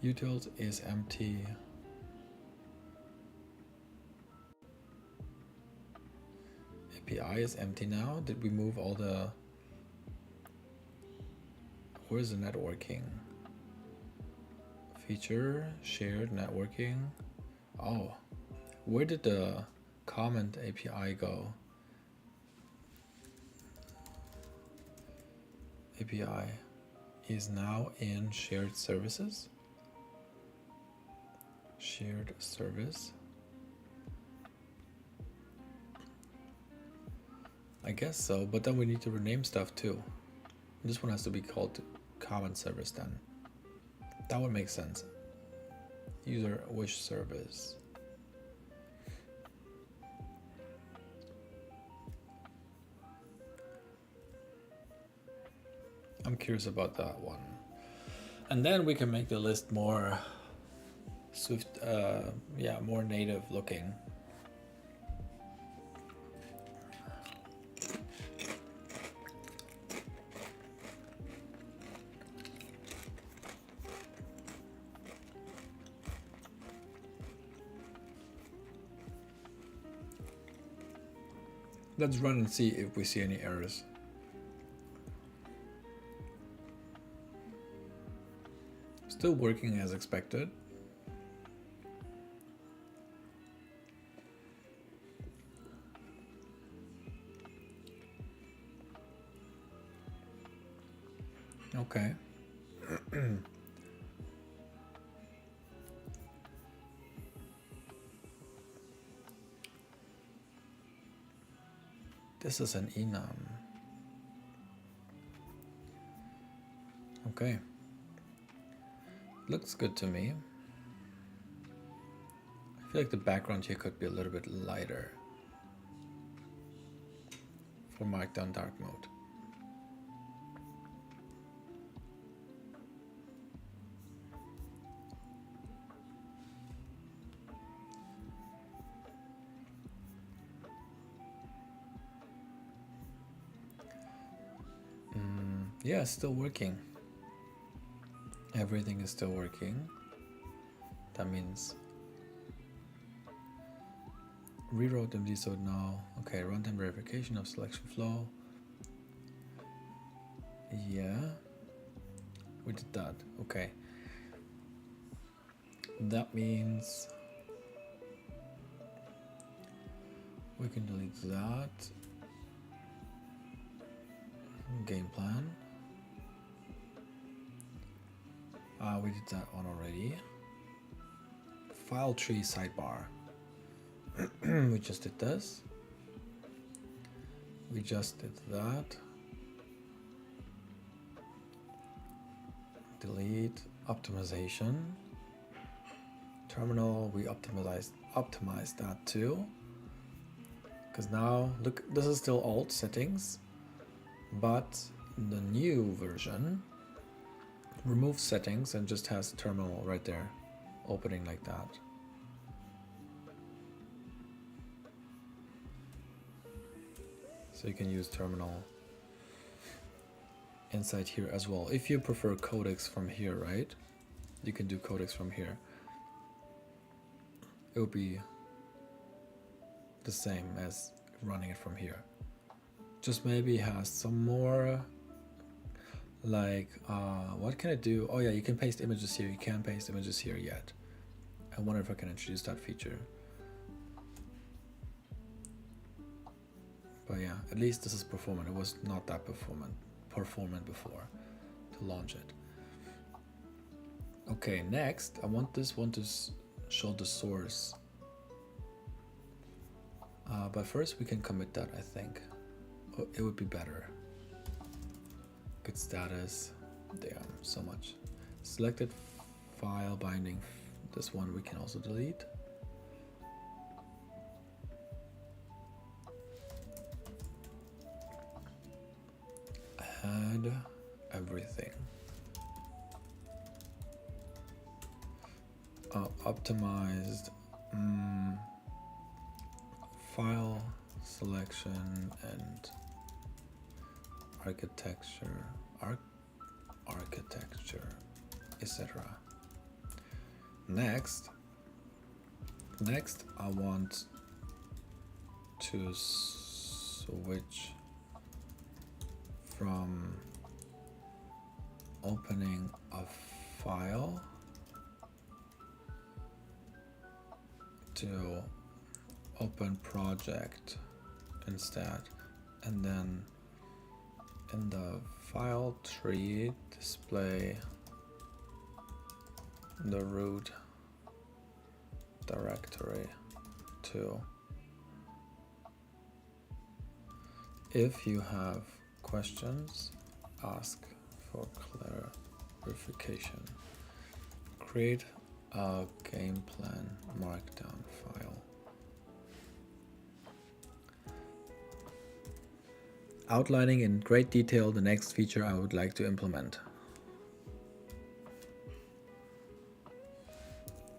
Utils is empty. API is empty now. Did we move all the... Where's the networking? Feature, shared, networking. Oh, where did the comment API go? API is now in shared services. Shared service. I guess so, but then we need to rename stuff too. This one has to be called common service then. That would make sense. User wish service. I'm curious about that one. And then we can make the list more Swift, more native looking. Let's run and see if we see any errors. Still working as expected. Okay. This is an enum. Okay. Looks good to me. I feel like the background here could be a little bit lighter for Markdown dark mode. Yeah, it's still working. Everything is still working. That means rewrote MD so now. Okay, runtime verification of selection flow. Yeah, we did that. Okay. That means we can delete that. Game plan. We did that one already. File tree sidebar. We just did this. We just did that. Delete optimization. Terminal, we optimized that too. Because now, look, this is still old settings, but the new version removes settings and just has terminal right there, opening like that. So you can use terminal inside here as well. If you prefer Codex from here, right? You can do Codex from here. It would be the same as running it from here. Just maybe has some more like, what can it do? Oh yeah, you can paste images here. You can't paste images here yet. I wonder if I can introduce that feature. But yeah, at least this is performant. It was not that performant before to launch it. Okay, next, I want this one to show the source. But first we can commit that, I think. Oh, it would be better. Git status, damn, so much. Selected file binding, this one we can also delete. Add everything. Optimized file selection and architecture, etc. Next, I want to switch from opening a file do open project instead, and then in the file tree display the root directory too. If you have questions, ask for clarification. Create a game plan markdown file. Outlining in great detail the next feature I would like to implement.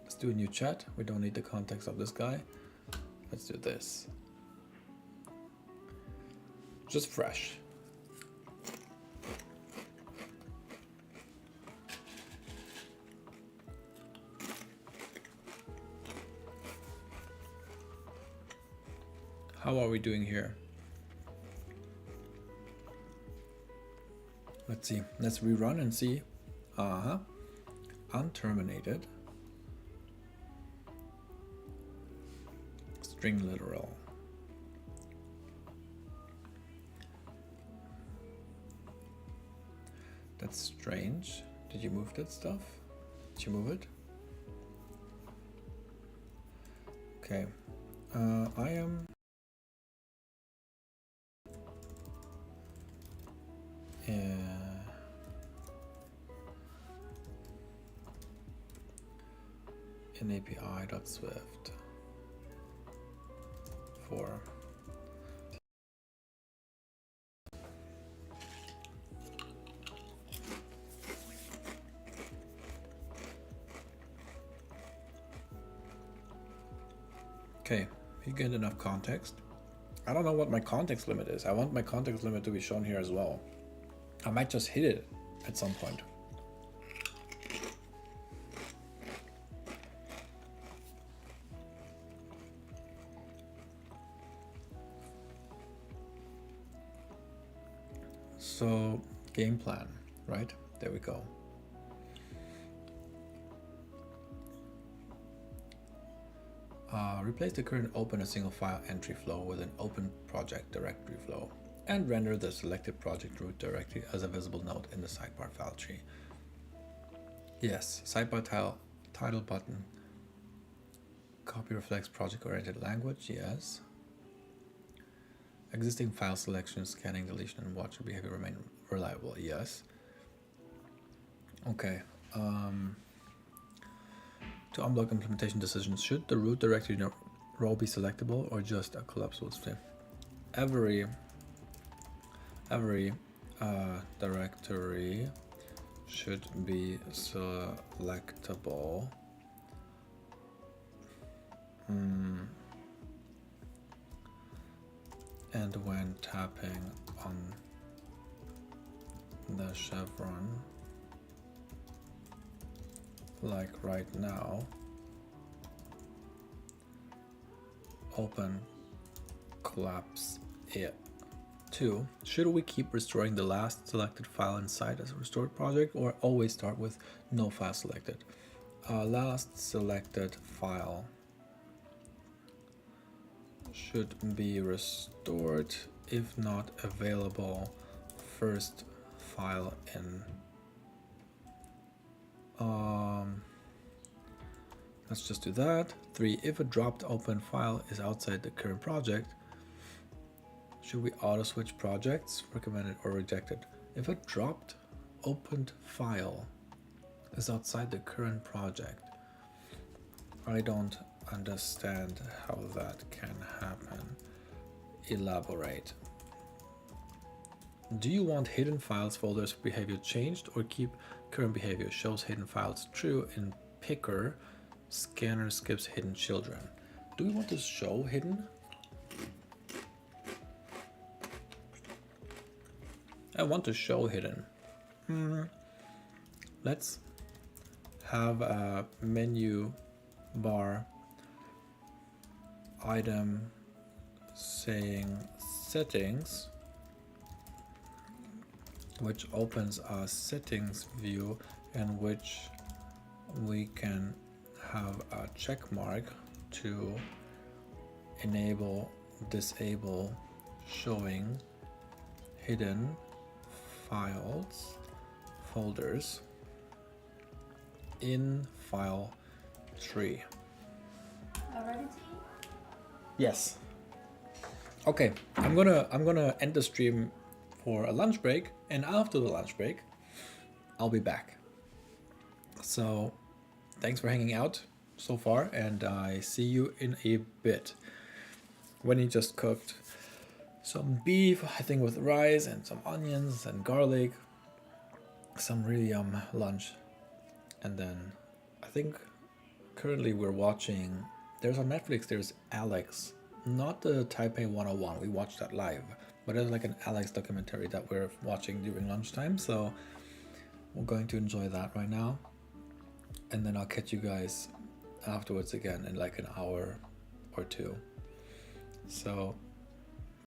Let's do a new chat. We don't need the context of this guy. Let's do this. Just fresh. How are we doing here? Let's see. Let's rerun and see. Unterminated. String literal. That's strange. Did you move that stuff? Did you move it? Okay. I am in API.swift for okay, you get enough context. I don't know what my context limit is. I want my context limit to be shown here as well. I might just hit it at some point. So, game plan, right? There we go. Replace the current open a single file entry flow with an open project directory flow, and render the selected project root directly as a visible node in the sidebar file tree. Yes, sidebar title button. Copy reflects project-oriented language, yes. Existing file selection, scanning, deletion, and watcher behavior remain reliable, yes. Okay. To unblock implementation decisions, should the root directory row be selectable or just a collapsible string? Every directory should be selectable. And when tapping on the chevron, like right now, open collapse it. 2. Should we keep restoring the last selected file inside as a restored project, or always start with no file selected? Last selected file should be restored if not available. First file in. Let's just do that. 3. If a dropped open file is outside the current project, should we auto switch projects, recommended or rejected? If a dropped opened file is outside the current project, I don't understand how that can happen. Elaborate. Do you want hidden files folders behavior changed, or keep current behavior shows hidden files true in picker, scanner skips hidden children? Do we want to show hidden? I want to show hidden. Let's have a menu bar item saying settings, which opens a settings view in which we can have a check mark to disable showing hidden files, folders in file tree. Already, team? Yes. Okay, I'm gonna end the stream for a lunch break, and after the lunch break, I'll be back. So, thanks for hanging out so far, and I see you in a bit. Winnie just cooked some beef, I think with rice and some onions and garlic. Some really yum lunch. And then I think currently we're watching, there's on Netflix, there's Alex, not the Taipei 101, we watched that live, but there's like an Alex documentary that we're watching during lunchtime, so we're going to enjoy that right now. And then I'll catch you guys afterwards again in like an hour or two. So